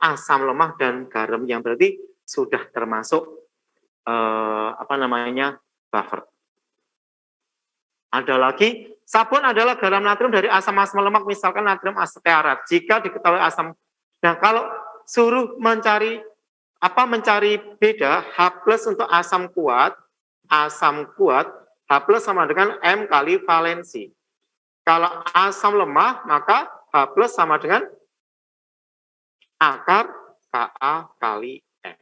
asam lemah dan garam yang berarti sudah termasuk buffer. Ada lagi, sabun adalah garam natrium dari asam-asam lemak, misalkan natrium asetat. Jika diketahui asam, nah kalau suruh mencari beda H+ untuk asam kuat, H+ sama dengan M kali valensi. Kalau asam lemah, maka H+ sama dengan akar Ka kali M.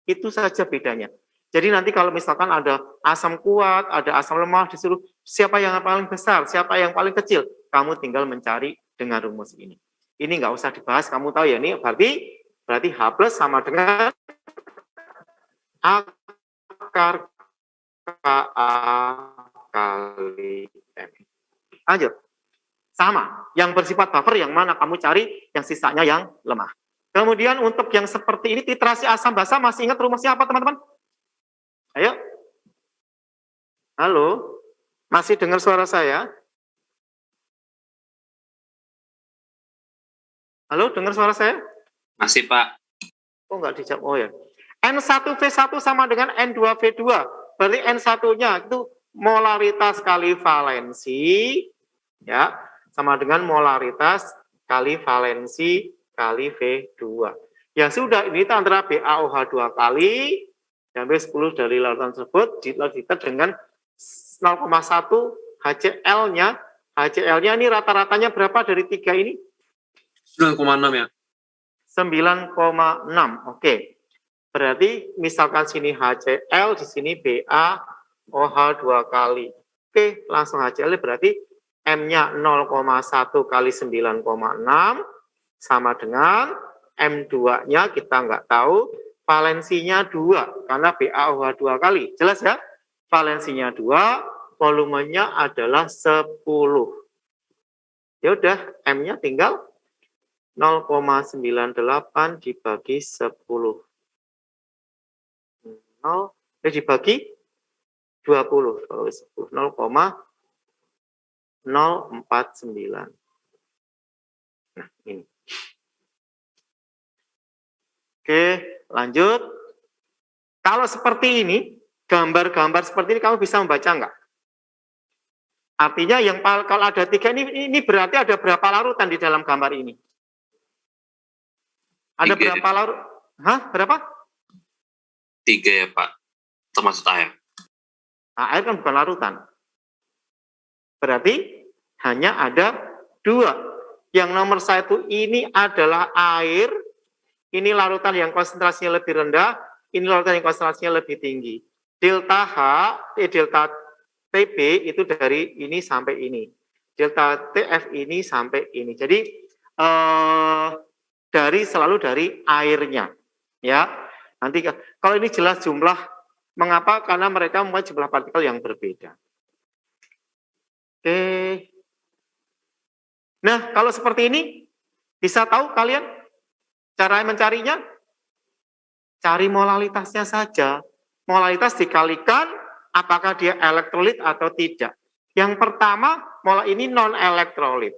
Itu saja bedanya. Jadi nanti kalau misalkan ada asam kuat, ada asam lemah, disuruh siapa yang paling besar, siapa yang paling kecil, kamu tinggal mencari dengan rumus ini. Ini nggak usah dibahas, kamu tahu ya, ini berarti H+ sama dengan akar Ka kali M. Lanjut. Sama, yang bersifat buffer yang mana kamu cari, yang sisanya yang lemah. Kemudian untuk yang seperti ini, titrasi asam basa, masih ingat rumusnya apa teman-teman? Ayo. Halo, masih dengar suara saya? Halo, dengar suara saya? Masih, Pak. Oh, enggak dijawab. Oh ya. N1V1 sama dengan N2V2. Berarti N1-nya itu molaritas kali valensi, ya, sama dengan molaritas kali valensi kali V2. Ya sudah, ini antara BaOH 2 kali, diambil 10 dari larutan tersebut, diladikan dengan 0,1 HCl-nya. HCl-nya ini rata-ratanya berapa dari 3 ini? 9,6 ya. 9,6. Oke. Berarti misalkan sini HCl, di sini BaOH 2 kali. Oke, langsung HCl berarti M-nya 0,1 kali 9,6 sama dengan M2-nya kita nggak tahu, valensinya 2 karena BaOH 2 kali. Jelas ya? Valensinya 2, volumenya adalah 10. Ya udah, M-nya tinggal 0,98 dibagi 10. 0 dibagi 20, kalau 10, 0,049. Nah, ini. Oke, lanjut. Kalau seperti ini, gambar-gambar seperti ini kamu bisa membaca enggak? Artinya yang kalau ada 3 ini berarti ada berapa larutan di dalam gambar ini? Ada 3. berapa larut? Hah? Berapa? 3 ya, Pak. Termasuk air. Nah, air kan bukan larutan. Berarti hanya ada 2. Yang nomor 1 ini adalah air. Ini larutan yang konsentrasinya lebih rendah. Ini larutan yang konsentrasinya lebih tinggi. Delta H, delta TB itu dari ini sampai ini. Delta TF ini sampai ini. Jadi selalu dari airnya. Ya. Nanti kalau ini jelas jumlah, mengapa? Karena mereka mempunyai jumlah partikel yang berbeda. Oke. Nah, kalau seperti ini, bisa tahu kalian cara mencarinya? Cari molalitasnya saja. Molalitas dikalikan apakah dia elektrolit atau tidak. Yang pertama, ini non-elektrolit.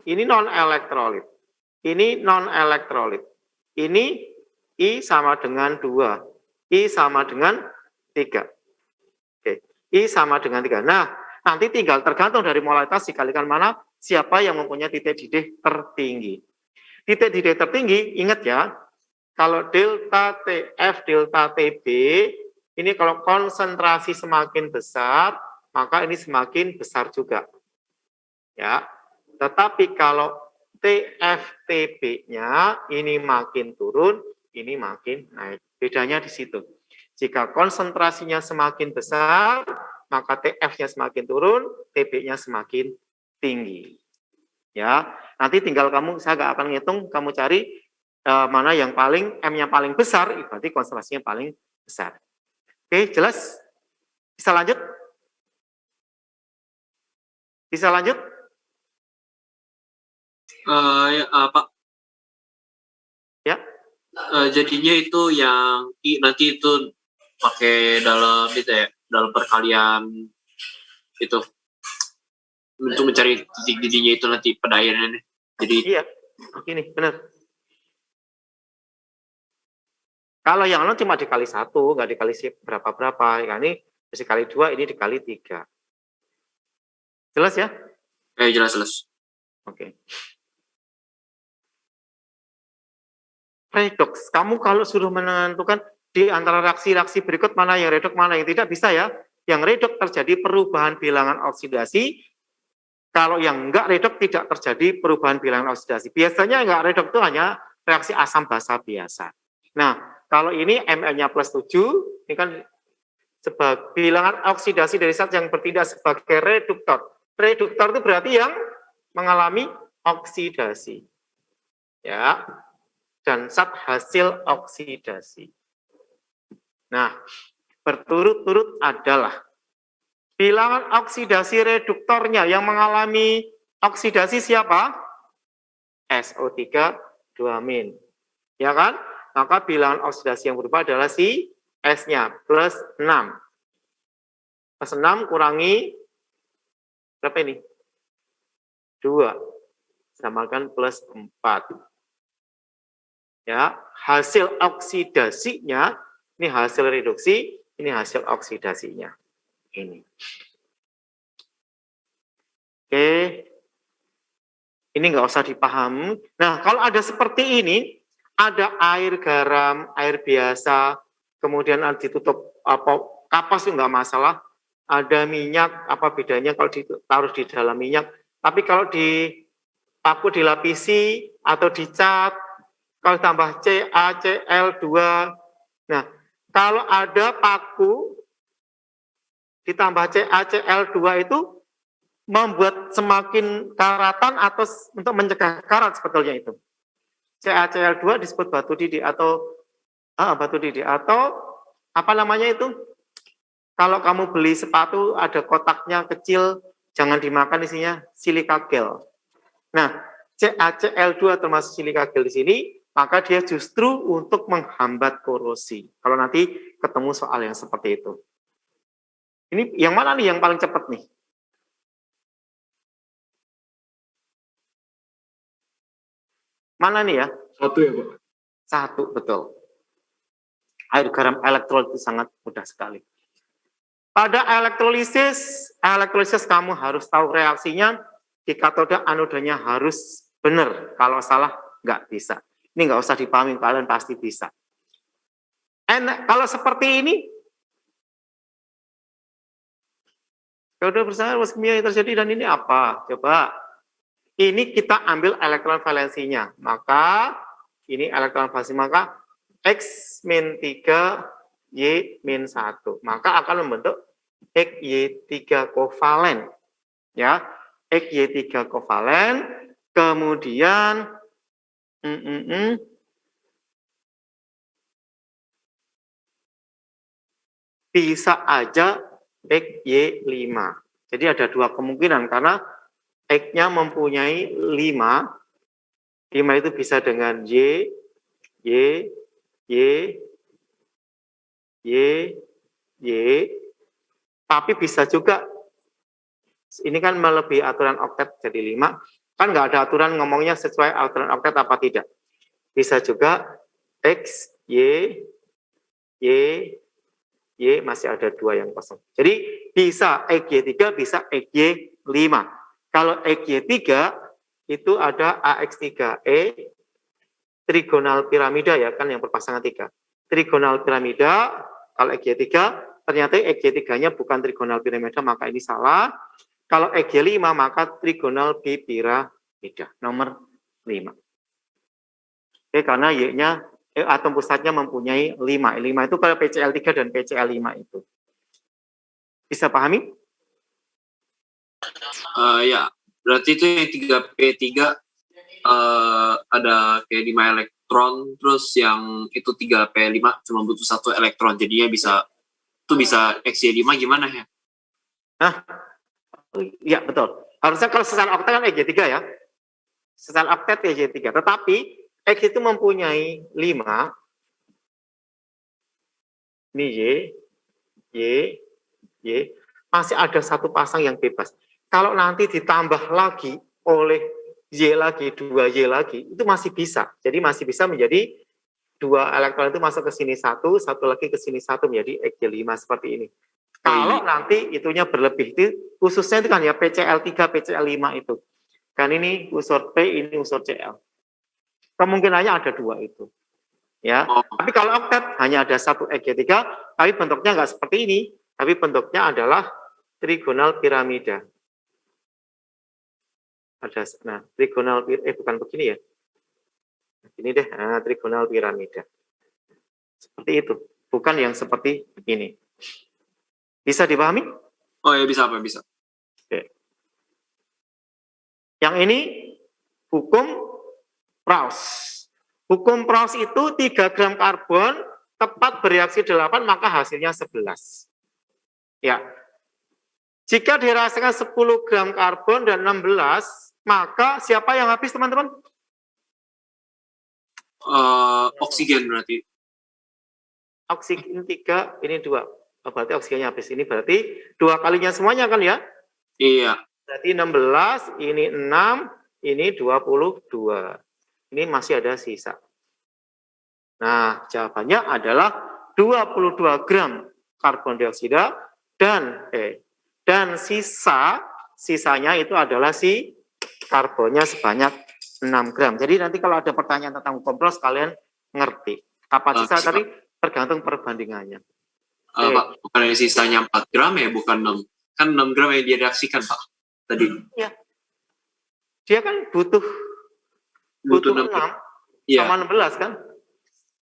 Ini non-elektrolit. Ini non-elektrolit. Ini I sama dengan 2. I sama dengan 3. Oke. I sama dengan 3. Nah, nanti tinggal tergantung dari molalitas dikalikan mana, siapa yang mempunyai titik didih tertinggi. Titik didih tertinggi, ingat ya, kalau delta TF, delta TB, ini kalau konsentrasi semakin besar, maka ini semakin besar juga. Ya. Tetapi kalau TF-TB-nya ini makin turun, ini makin naik. Bedanya di situ. Jika konsentrasinya semakin besar, maka TF-nya semakin turun, TB-nya semakin tinggi. Ya, nanti tinggal saya nggak akan ngitung, kamu cari mana yang paling M-nya paling besar, berarti konsentrasinya paling besar. Oke, jelas? Bisa lanjut? Bisa lanjut? Pak. Ya. Jadinya itu yang nanti itu pakai dalam itu ya, dalam perkalian itu untuk mencari titik didihnya itu nanti pada akhirnya nih. Jadi iya, ini benar. Kalau yang lain cuma dikali 1, nggak dikali berapa-berapa. Ini dikali 2, ini dikali 3. Jelas ya? Jelas. Oke. Redoks, kamu kalau suruh menentukan di antara reaksi-reaksi berikut mana yang redoks, mana yang tidak, bisa ya. Yang redoks terjadi perubahan bilangan oksidasi, kalau yang enggak redoks tidak terjadi perubahan bilangan oksidasi. Biasanya enggak redoks itu hanya reaksi asam basa biasa. Nah, kalau ini Ml-nya plus 7, ini kan sebagai bilangan oksidasi dari zat yang bertindak sebagai reduktor. Reduktor itu berarti yang mengalami oksidasi. Ya. Dan zat hasil oksidasi. Nah, berturut-turut adalah bilangan oksidasi reduktornya yang mengalami oksidasi siapa? SO3 2-. Ya kan? Maka bilangan oksidasi yang berubah adalah si S-nya plus 6. Plus 6 kurangi berapa ini? 2. Samakan plus 4. Ya, hasil oksidasinya, ini hasil reduksi, ini hasil oksidasinya. Ini. Oke. Ini nggak usah dipahami. Nah, kalau ada seperti ini, ada air garam, air biasa, kemudian ditutup apa kapas itu nggak masalah. Ada minyak, apa bedanya kalau ditaruh di dalam minyak? Tapi kalau di paku dilapisi atau dicat, kalau tambah CaCl2. Nah, kalau ada paku ditambah CaCl2 itu membuat semakin karatan atau untuk mencegah karat sebetulnya itu. CaCl2 disebut batu didih atau apa namanya itu? Kalau kamu beli sepatu ada kotaknya kecil, jangan dimakan isinya silika gel. Nah, CaCl2 termasuk silika gel di sini, maka dia justru untuk menghambat korosi. Kalau nanti ketemu soal yang seperti itu. Ini yang mana nih yang paling cepat nih? Mana nih ya? 1 ya, Pak? 1, betul. Air garam elektrolit itu sangat mudah sekali. Pada elektrolisis kamu harus tahu reaksinya, di katoda anodanya harus benar. Kalau salah, nggak bisa. Ini nggak usah dipahami, kalian pasti bisa. Kalau seperti ini, katoda bersama arus kimia yang terjadi dan ini apa? Coba. Ini kita ambil elektron valensinya. Maka, ini elektron valensi, maka X-3, Y-1. Maka akan membentuk XY3 kovalen. Ya, XY3 kovalen. Kemudian, bisa aja XY5. Jadi ada 2 kemungkinan, karena X-nya mempunyai 5. 5 itu bisa dengan Y, tapi bisa juga, ini kan melebihi aturan oktet jadi 5, kan nggak ada aturan ngomongnya sesuai aturan oktet apa tidak. Bisa juga X, Y, masih ada 2 yang kosong. Jadi bisa XY3, bisa XY5. Kalau XY3 itu ada AX3E, trigonal piramida ya, kan yang berpasangan 3. Trigonal piramida, kalau XY3, ternyata XY3-nya bukan trigonal piramida, maka ini salah. Kalau XY5, maka trigonal bipiramida, nomor 5. Oke, karena Y-nya, atom pusatnya mempunyai 5. 5 itu kalau PCl3 dan PCl5 itu. Bisa pahami? Ya, berarti itu yang 3P3 ada kayak 5 elektron, terus yang itu 3P5 cuma butuh 1 elektron, jadinya bisa XY5 gimana ya? Nah, ya betul. Harusnya kalau secara oktet kan XY3 ya. Secara oktet XY3, tetapi X itu mempunyai 5. Ini Y, masih ada 1 pasang yang bebas. Kalau nanti ditambah lagi oleh Y lagi, 2Y lagi, itu masih bisa. Jadi masih bisa menjadi 2 elektron itu masuk ke sini 1 lagi ke sini 1 menjadi XY5 seperti ini. Kalau nanti itunya berlebih, itu khususnya itu kan ya PCl3, PCl5 itu. Kan ini unsur P, ini unsur Cl. Kemungkinannya ada 2 itu. Ya. Tapi kalau oktet hanya ada 1 XY3, tapi bentuknya nggak seperti ini, tapi bentuknya adalah trigonal piramida. Nah, trigonal bukan begini ya. Ini deh, trigonal piramida. Seperti itu, bukan yang seperti ini. Bisa dipahami? Oh ya, bisa apa? Bisa. Oke. Yang ini hukum Proust. Hukum Proust itu 3 gram karbon tepat bereaksi 8, maka hasilnya 11. Ya. Jika direaksikan 10 gram karbon dan 16, maka siapa yang habis, teman-teman? Oksigen berarti. Oksigen 3, ini 2. Oh, berarti oksigennya habis. Ini berarti 2 kalinya semuanya kan ya? Iya. Berarti 16, ini 6, ini 22. Ini masih ada sisa. Nah, jawabannya adalah 22 gram karbon dioksida dan sisanya itu adalah si karbonnya sebanyak 6 gram. Jadi nanti kalau ada pertanyaan tentang komplos, kalian ngerti. Kapan sisa tadi tergantung perbandingannya. Pak, bukan yang sisanya 4 gram ya, bukan 6. Kan 6 gram yang direaksikan, Pak, tadi. Iya. Dia kan butuh 6 Iya. sama 16 kan?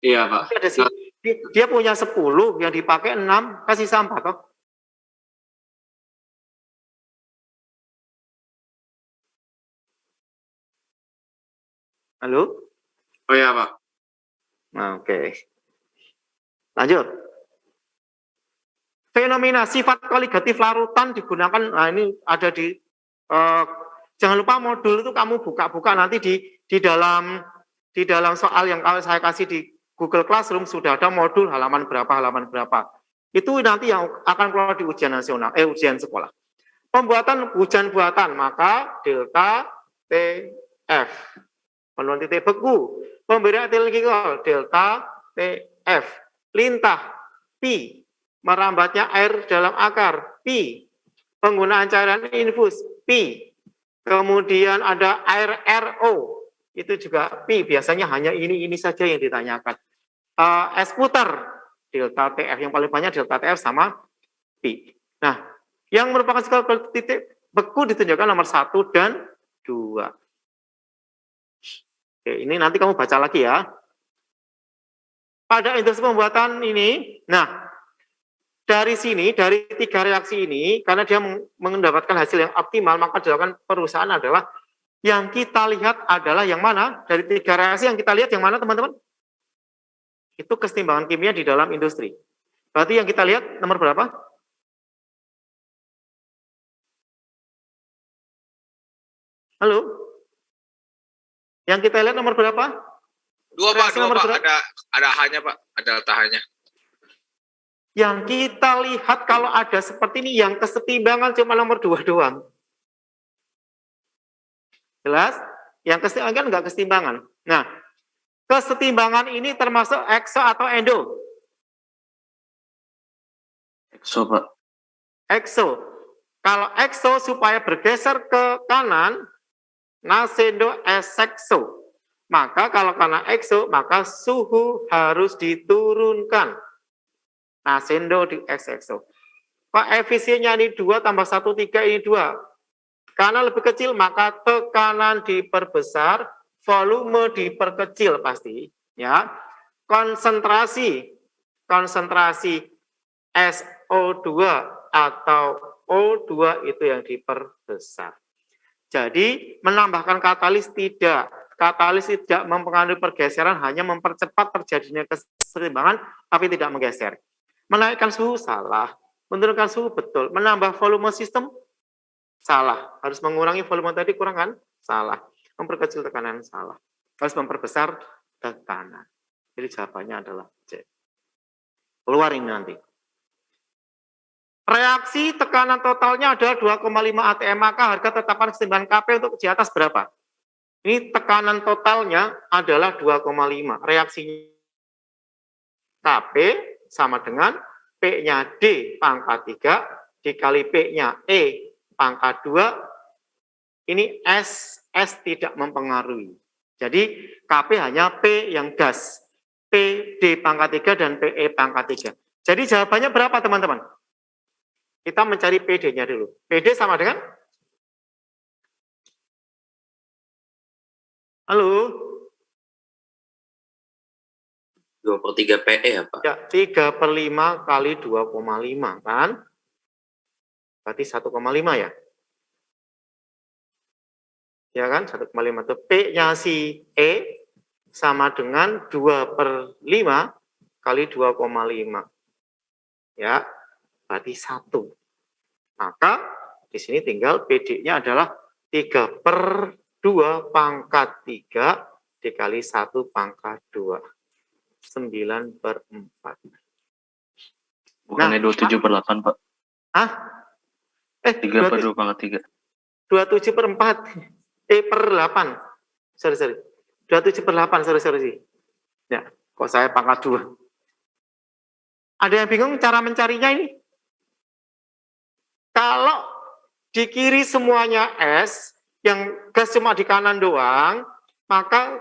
Iya, Pak. Ada dia punya 10, yang dipakai 6, kasih sampah toh. Halo? Oh iya, Pak. Nah, oke. Lanjut. Fenomena sifat koligatif larutan digunakan, nah ini ada di, jangan lupa modul itu kamu buka-buka nanti di dalam soal yang saya kasih di Google Classroom sudah ada modul halaman berapa. Itu nanti yang akan keluar di ujian nasional, ujian sekolah. Pembuatan hujan buatan, maka delta TF. Penurunan titik beku. Pemberian etil glikol, delta TF. Lintah, Pi. Merambatnya air dalam akar, Pi. Penggunaan cairan infus, Pi. Kemudian ada air RO, itu juga Pi. Biasanya hanya ini saja yang ditanyakan. Es puter, delta TF. Yang paling banyak delta TF sama Pi. Nah, yang merupakan skala titik beku ditunjukkan nomor 1 dan 2. Oke, ini nanti kamu baca lagi ya. Pada industri pembuatan ini, nah, dari sini, dari 3 reaksi ini, karena dia mendapatkan hasil yang optimal, maka dilakukan perusahaan adalah, yang kita lihat adalah yang mana? Dari 3 reaksi yang kita lihat yang mana, teman-teman? Itu kesetimbangan kimia di dalam industri. Berarti yang kita lihat nomor berapa? Halo? Yang kita lihat nomor berapa? 2, Pak. Reaksi nomor berapa? Ada hanya, Pak. Ada tahanya. Yang kita lihat kalau ada seperti ini, yang kesetimbangan cuma nomor 2 doang. Jelas? Yang kesetimbangan kan enggak kesetimbangan. Nah, kesetimbangan ini termasuk exo atau endo? Exo, Pak. Exo. Kalau exo supaya bergeser ke kanan, nasendo esexo. Maka kalau karena exo, maka suhu harus diturunkan. Nasendo di exo. Koefisiennya ini 2 tambah 1, 3, ini 2. Karena lebih kecil, maka tekanan diperbesar, volume diperkecil pasti. Ya, konsentrasi SO2 atau O2 itu yang diperbesar. Jadi menambahkan katalis tidak. Katalis tidak mempengaruhi pergeseran, hanya mempercepat terjadinya keseimbangan, tapi tidak menggeser. Menaikkan suhu salah, menurunkan suhu betul, menambah volume sistem salah, harus mengurangi volume tadi kurang kan? Salah, memperkecil tekanan salah, harus memperbesar tekanan. Jadi jawabannya adalah C. Keluar ini nanti. Reaksi tekanan totalnya adalah 2,5 atm, maka harga tetapan keseimbangan Kp untuk di atas berapa? Ini tekanan totalnya adalah 2,5. Reaksinya Kp sama dengan P-nya D pangkat 3 dikali P-nya E pangkat 2. Ini S tidak mempengaruhi. Jadi Kp hanya P yang gas. P D pangkat 3 dan PE pangkat 3. Jadi jawabannya berapa, teman-teman? Kita mencari PD-nya dulu. PD sama dengan? Halo? 2/3 PE ya, Pak? Ya, 3/5 kali 2,5 kan? Berarti 1,5 ya? Ya kan? 1,5 itu P-nya si E sama dengan 2/5 kali 2,5. Ya, berarti 1. Maka di sini tinggal PD-nya adalah 3/2 pangkat 3 dikali 1 pangkat 2. 9/4. Bukannya 27/8, Pak. Hah? 3/2 pangkat 3. 27/4. Per 8. Sorry. 27/8, sorry. Ya, kok saya pangkat 2. Ada yang bingung cara mencarinya ini? Kalau di kiri semuanya S, yang gas cuma di kanan doang, maka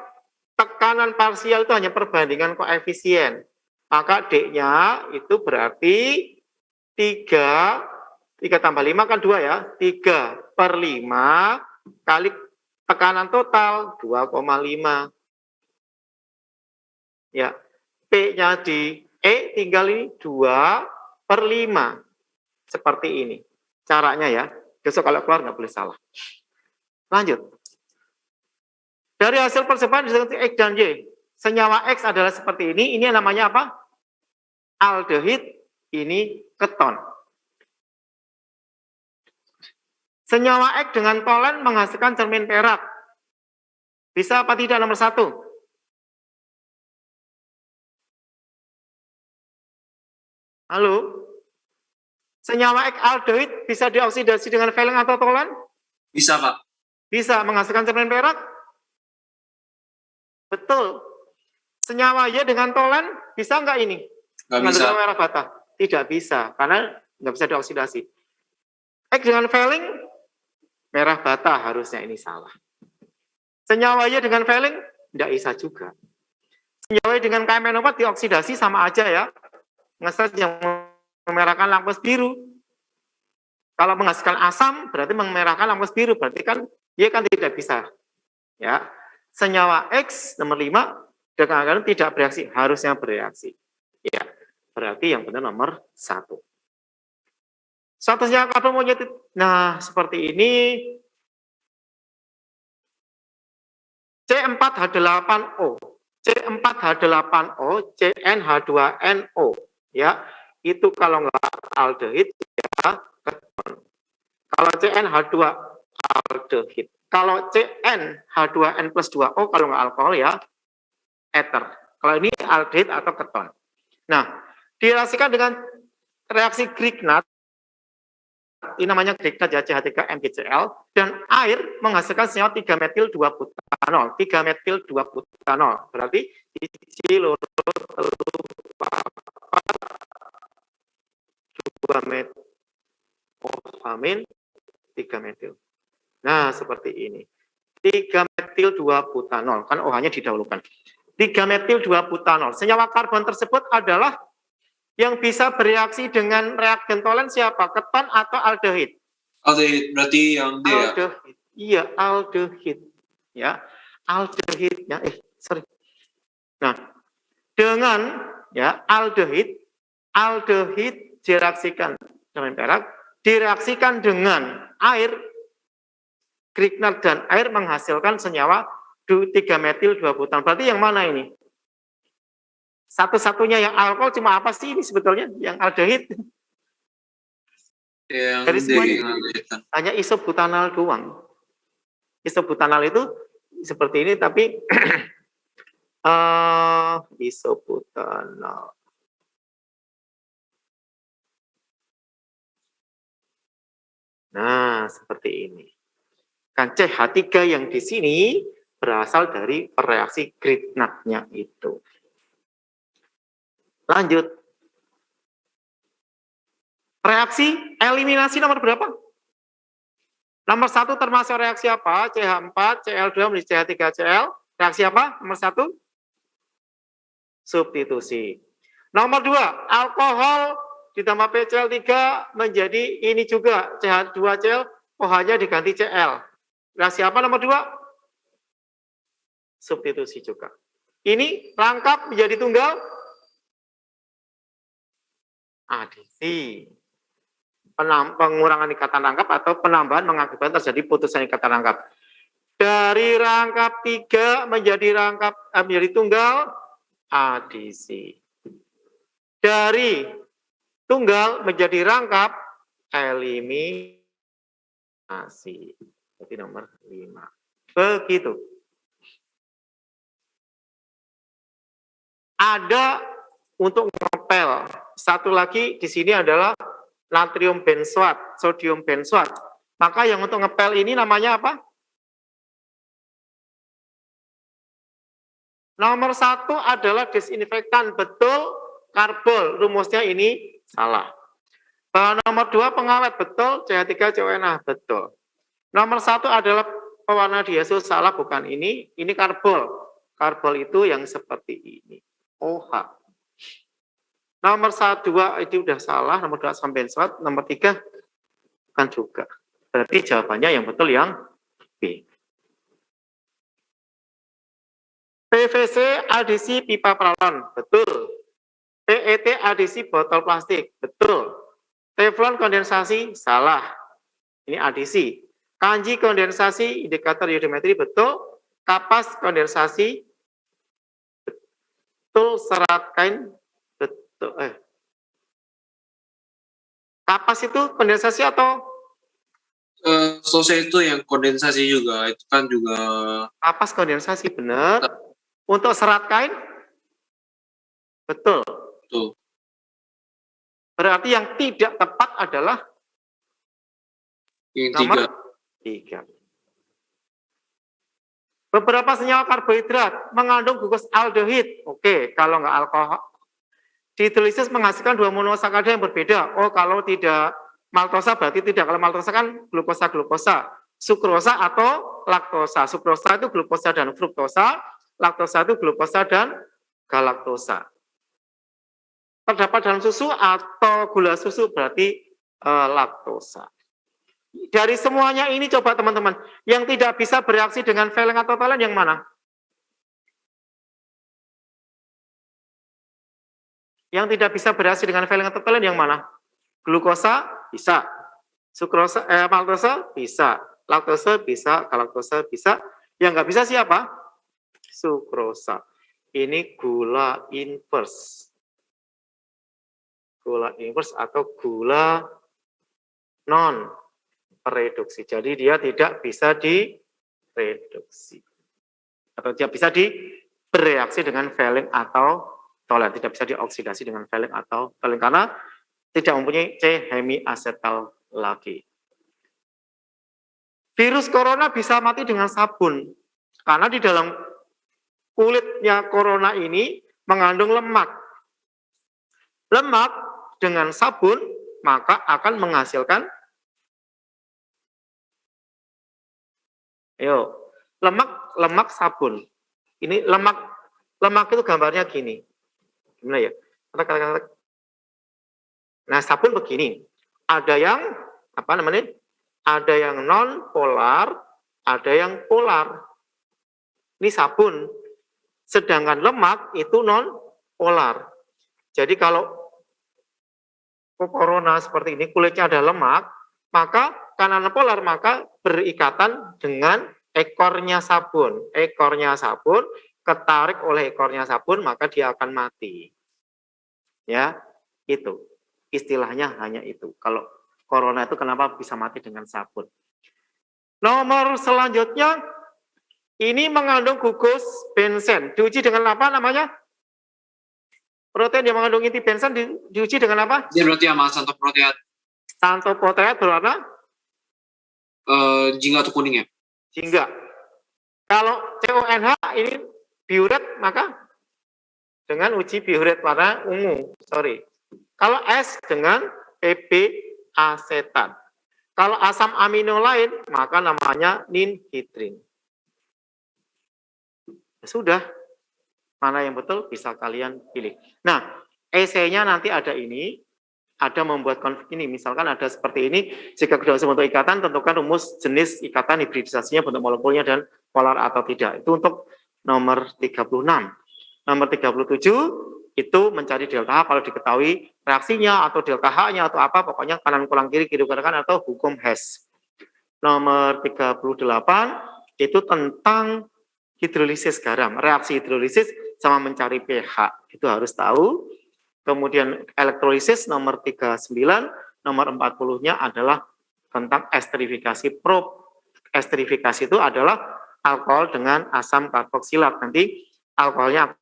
tekanan parsial itu hanya perbandingan koefisien. Maka D-nya itu berarti 3 tambah 5 kan 2 ya, 3/5 kali tekanan total 2,5. Ya, P-nya di E tinggal ini 2/5. Seperti ini. Caranya ya, besok kalau keluar nggak boleh salah. Lanjut. Dari hasil percobaan disebut X dan Y. Senyawa X adalah seperti ini. Ini namanya apa? Aldehid. Ini keton. Senyawa X dengan tolen menghasilkan cermin perak. Bisa apa tidak nomor 1? Halo? Senyawa X aldehid bisa dioksidasi dengan valent atau tolen? Bisa, Pak. Bisa menghasilkan cermin perak? Betul. Senyawa Y dengan tolen bisa nggak ini? Nggak bisa. Merah bata? Tidak bisa, karena nggak bisa dioksidasi. X dengan valent merah bata, harusnya ini salah. Senyawa Y dengan valent tidak bisa juga. Senyawa Y dengan KMNO4 dioksidasi sama aja ya. Ngeset yang memerahkan lampus biru. Kalau menghasilkan asam berarti memerahkan lampus biru, berarti kan Y kan tidak bisa. Ya. Senyawa X nomor 5 dengan tidak bereaksi, harusnya bereaksi. Ya. Berarti yang benar nomor 1. Suatu senyawa karbon monohidrat. Nah, seperti ini. C4H8O. C4H8O, CnH2NO. Ya, itu kalau nggak aldehid ya keton. Kalau CnH2 aldehid. Kalau CnH2n plus 2O kalau nggak alkohol ya ether. Kalau ini aldehid atau keton. Nah, direaksikan dengan reaksi Grignard, ini namanya Grignard ya, CH3MgCl, dan air menghasilkan senyawa 3-metil-2-butanol. 3-metil-2-butanol. Berarti isi loro telu 2-metil, 3-metil. Nah, seperti ini. 3-metil-2-butanol, kan OH-nya didahulukan. 3-metil-2-butanol. Senyawa karbon tersebut adalah yang bisa bereaksi dengan reagen tolen siapa? Keton atau aldehid? Aldehid, berarti yang D ya? Aldehid. Iya, aldehid. Ya, aldehidnya. Sorry. Nah, dengan ya aldehid direaksikan dengan perak, direaksikan dengan air, Grignard dan air menghasilkan senyawa 3-metil-2-butanol. Berarti yang mana ini? Satu-satunya yang alkohol cuma apa sih ini sebetulnya? Yang aldehid? Yang Dari D. semuanya hanya isobutanol doang. Isobutanol itu seperti ini, tapi isobutanol. Nah, seperti ini. Kan CH3 yang di sini berasal dari reaksi Grignard-nya itu. Lanjut. Reaksi eliminasi nomor berapa? Nomor 1 termasuk reaksi apa? CH4, Cl2 menjadi CH3Cl. Reaksi apa? Nomor 1? Substitusi. Nomor 2, alkohol ditambah PCl3 menjadi ini juga CH2Cl, OH-nya diganti Cl. Reaksi apa nomor 2? Substitusi juga. Ini rangkap menjadi tunggal adisi. Pengurangan ikatan rangkap atau penambahan mengakibatkan terjadi putusan ikatan rangkap. Dari rangkap 3 menjadi tunggal adisi. dari tunggal menjadi rangkap, eliminasi. Jadi nomor 5. Begitu. Ada untuk ngepel. Satu lagi di sini adalah natrium benzoat, sodium benzoat. Maka yang untuk ngepel ini namanya apa? Nomor 1 adalah disinfektan, betul. Karbol, rumusnya ini salah. Bahan nomor 2 pengawet, betul. CH3CONA, betul. Nomor 1 adalah pewarna diazo, salah, bukan ini. Ini karbol. Karbol itu yang seperti ini. OH. Nomor 1, 2 itu udah salah. Nomor 2 asam benzoat. Nomor 3 kan juga. Berarti jawabannya yang betul yang B. PVC adisi pipa paralon, betul. PET adisi botol plastik, betul. Teflon kondensasi, salah. Ini adisi. Kanji kondensasi, indikator iodometri, betul. Kapas kondensasi, betul. Serat kain, betul. Kapas itu kondensasi atau? Selesai itu yang kondensasi juga, itu kan juga. Kapas kondensasi, benar. Untuk serat kain, betul. Betul. Berarti yang tidak tepat adalah Yang nomor 3. 3. Beberapa senyawa karbohidrat mengandung gugus aldehid. Oke, kalau nggak alkohol. Dihidrolisis menghasilkan 2 monosakarida yang berbeda. Oh, kalau tidak maltosa berarti tidak. Kalau maltosa kan glukosa-glukosa. Sukrosa atau laktosa. Sukrosa itu glukosa dan fruktosa. Laktosa itu glukosa dan galaktosa. Terdapat dalam susu atau gula susu berarti laktosa. Dari semuanya ini coba teman-teman, yang tidak bisa bereaksi dengan Valen atau Talen yang mana? Yang tidak bisa bereaksi dengan Valen atau Talen yang mana? Glukosa bisa, sukrosa, maltosa bisa, laktosa bisa, galaktosa bisa. Yang nggak bisa siapa? Sukrosa. Ini gula inverse. Gula inverse atau gula non reduksi. Jadi dia tidak bisa direduksi. Atau tidak bisa bereaksi dengan Valen atau Tolen. Tidak bisa dioksidasi dengan Valen atau Tolen karena tidak mempunyai C-hemiacetal lagi. Virus corona bisa mati dengan sabun. Karena di dalam kulitnya corona ini mengandung lemak. Lemak dengan sabun maka akan menghasilkan lemak sabun. Ini lemak itu gambarnya gini. Gimana ya? Nah, sabun begini. Ada yang Ada yang non polar, ada yang polar. Ini sabun. Sedangkan lemak itu non polar. Jadi kalau corona seperti ini kulitnya ada lemak, maka karena non polar maka berikatan dengan ekornya sabun. Ekornya sabun ketarik oleh ekornya sabun maka dia akan mati. Ya, itu. Istilahnya hanya itu. Kalau corona itu kenapa bisa mati dengan sabun. Nomor selanjutnya, ini mengandung gugus benzen. Diuji dengan apa namanya? Protein yang mengandung inti benzen diuji dengan apa? Dia berarti sama santoproteat. Santoproteat berwarna? Jingga atau kuning ya? Jingga. Kalau CONH ini biuret, maka dengan uji biuret warna ungu. Kalau S dengan PP asetat. Kalau asam amino lain, maka namanya ninhidrin. Sudah. Mana yang betul bisa kalian pilih. Nah, esainya nanti ada ini, ada membuat konflik ini. Misalkan ada seperti ini, jika kedua bentuk ikatan, tentukan rumus jenis ikatan hibridisasinya, bentuk molekulnya, dan polar atau tidak. Itu untuk nomor 36. Nomor 37, itu mencari delta H kalau diketahui reaksinya atau delta H-nya atau apa, pokoknya kanan kurang kiri, kiri kurang kanan atau hukum Hess. Nomor 38 itu tentang hidrolisis garam, reaksi hidrolisis sama mencari pH. Itu harus tahu. Kemudian elektrolisis nomor 39, nomor 40-nya adalah tentang esterifikasi. Esterifikasi itu adalah alkohol dengan asam karboksilat. Nanti alkoholnya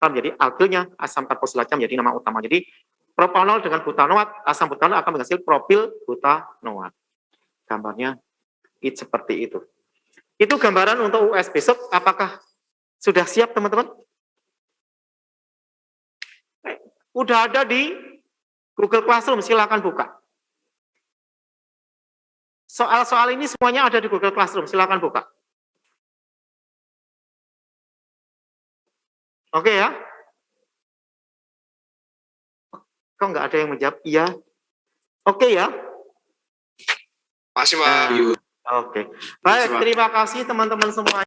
akan menjadi alkilnya, asam karboksilatnya menjadi nama utama. Jadi propanol dengan butanoat, asam butanol akan menghasilkan propil butanoat. Gambarnya seperti itu. Itu gambaran untuk US besok. Apakah sudah siap teman-teman? Udah ada di Google Classroom, silakan buka. Soal-soal ini semuanya ada di Google Classroom, silakan buka. Oke ya? Kok nggak ada yang menjawab iya? Oke ya? Masih, Pak. Oke. Baik, terima kasih teman-teman semuanya.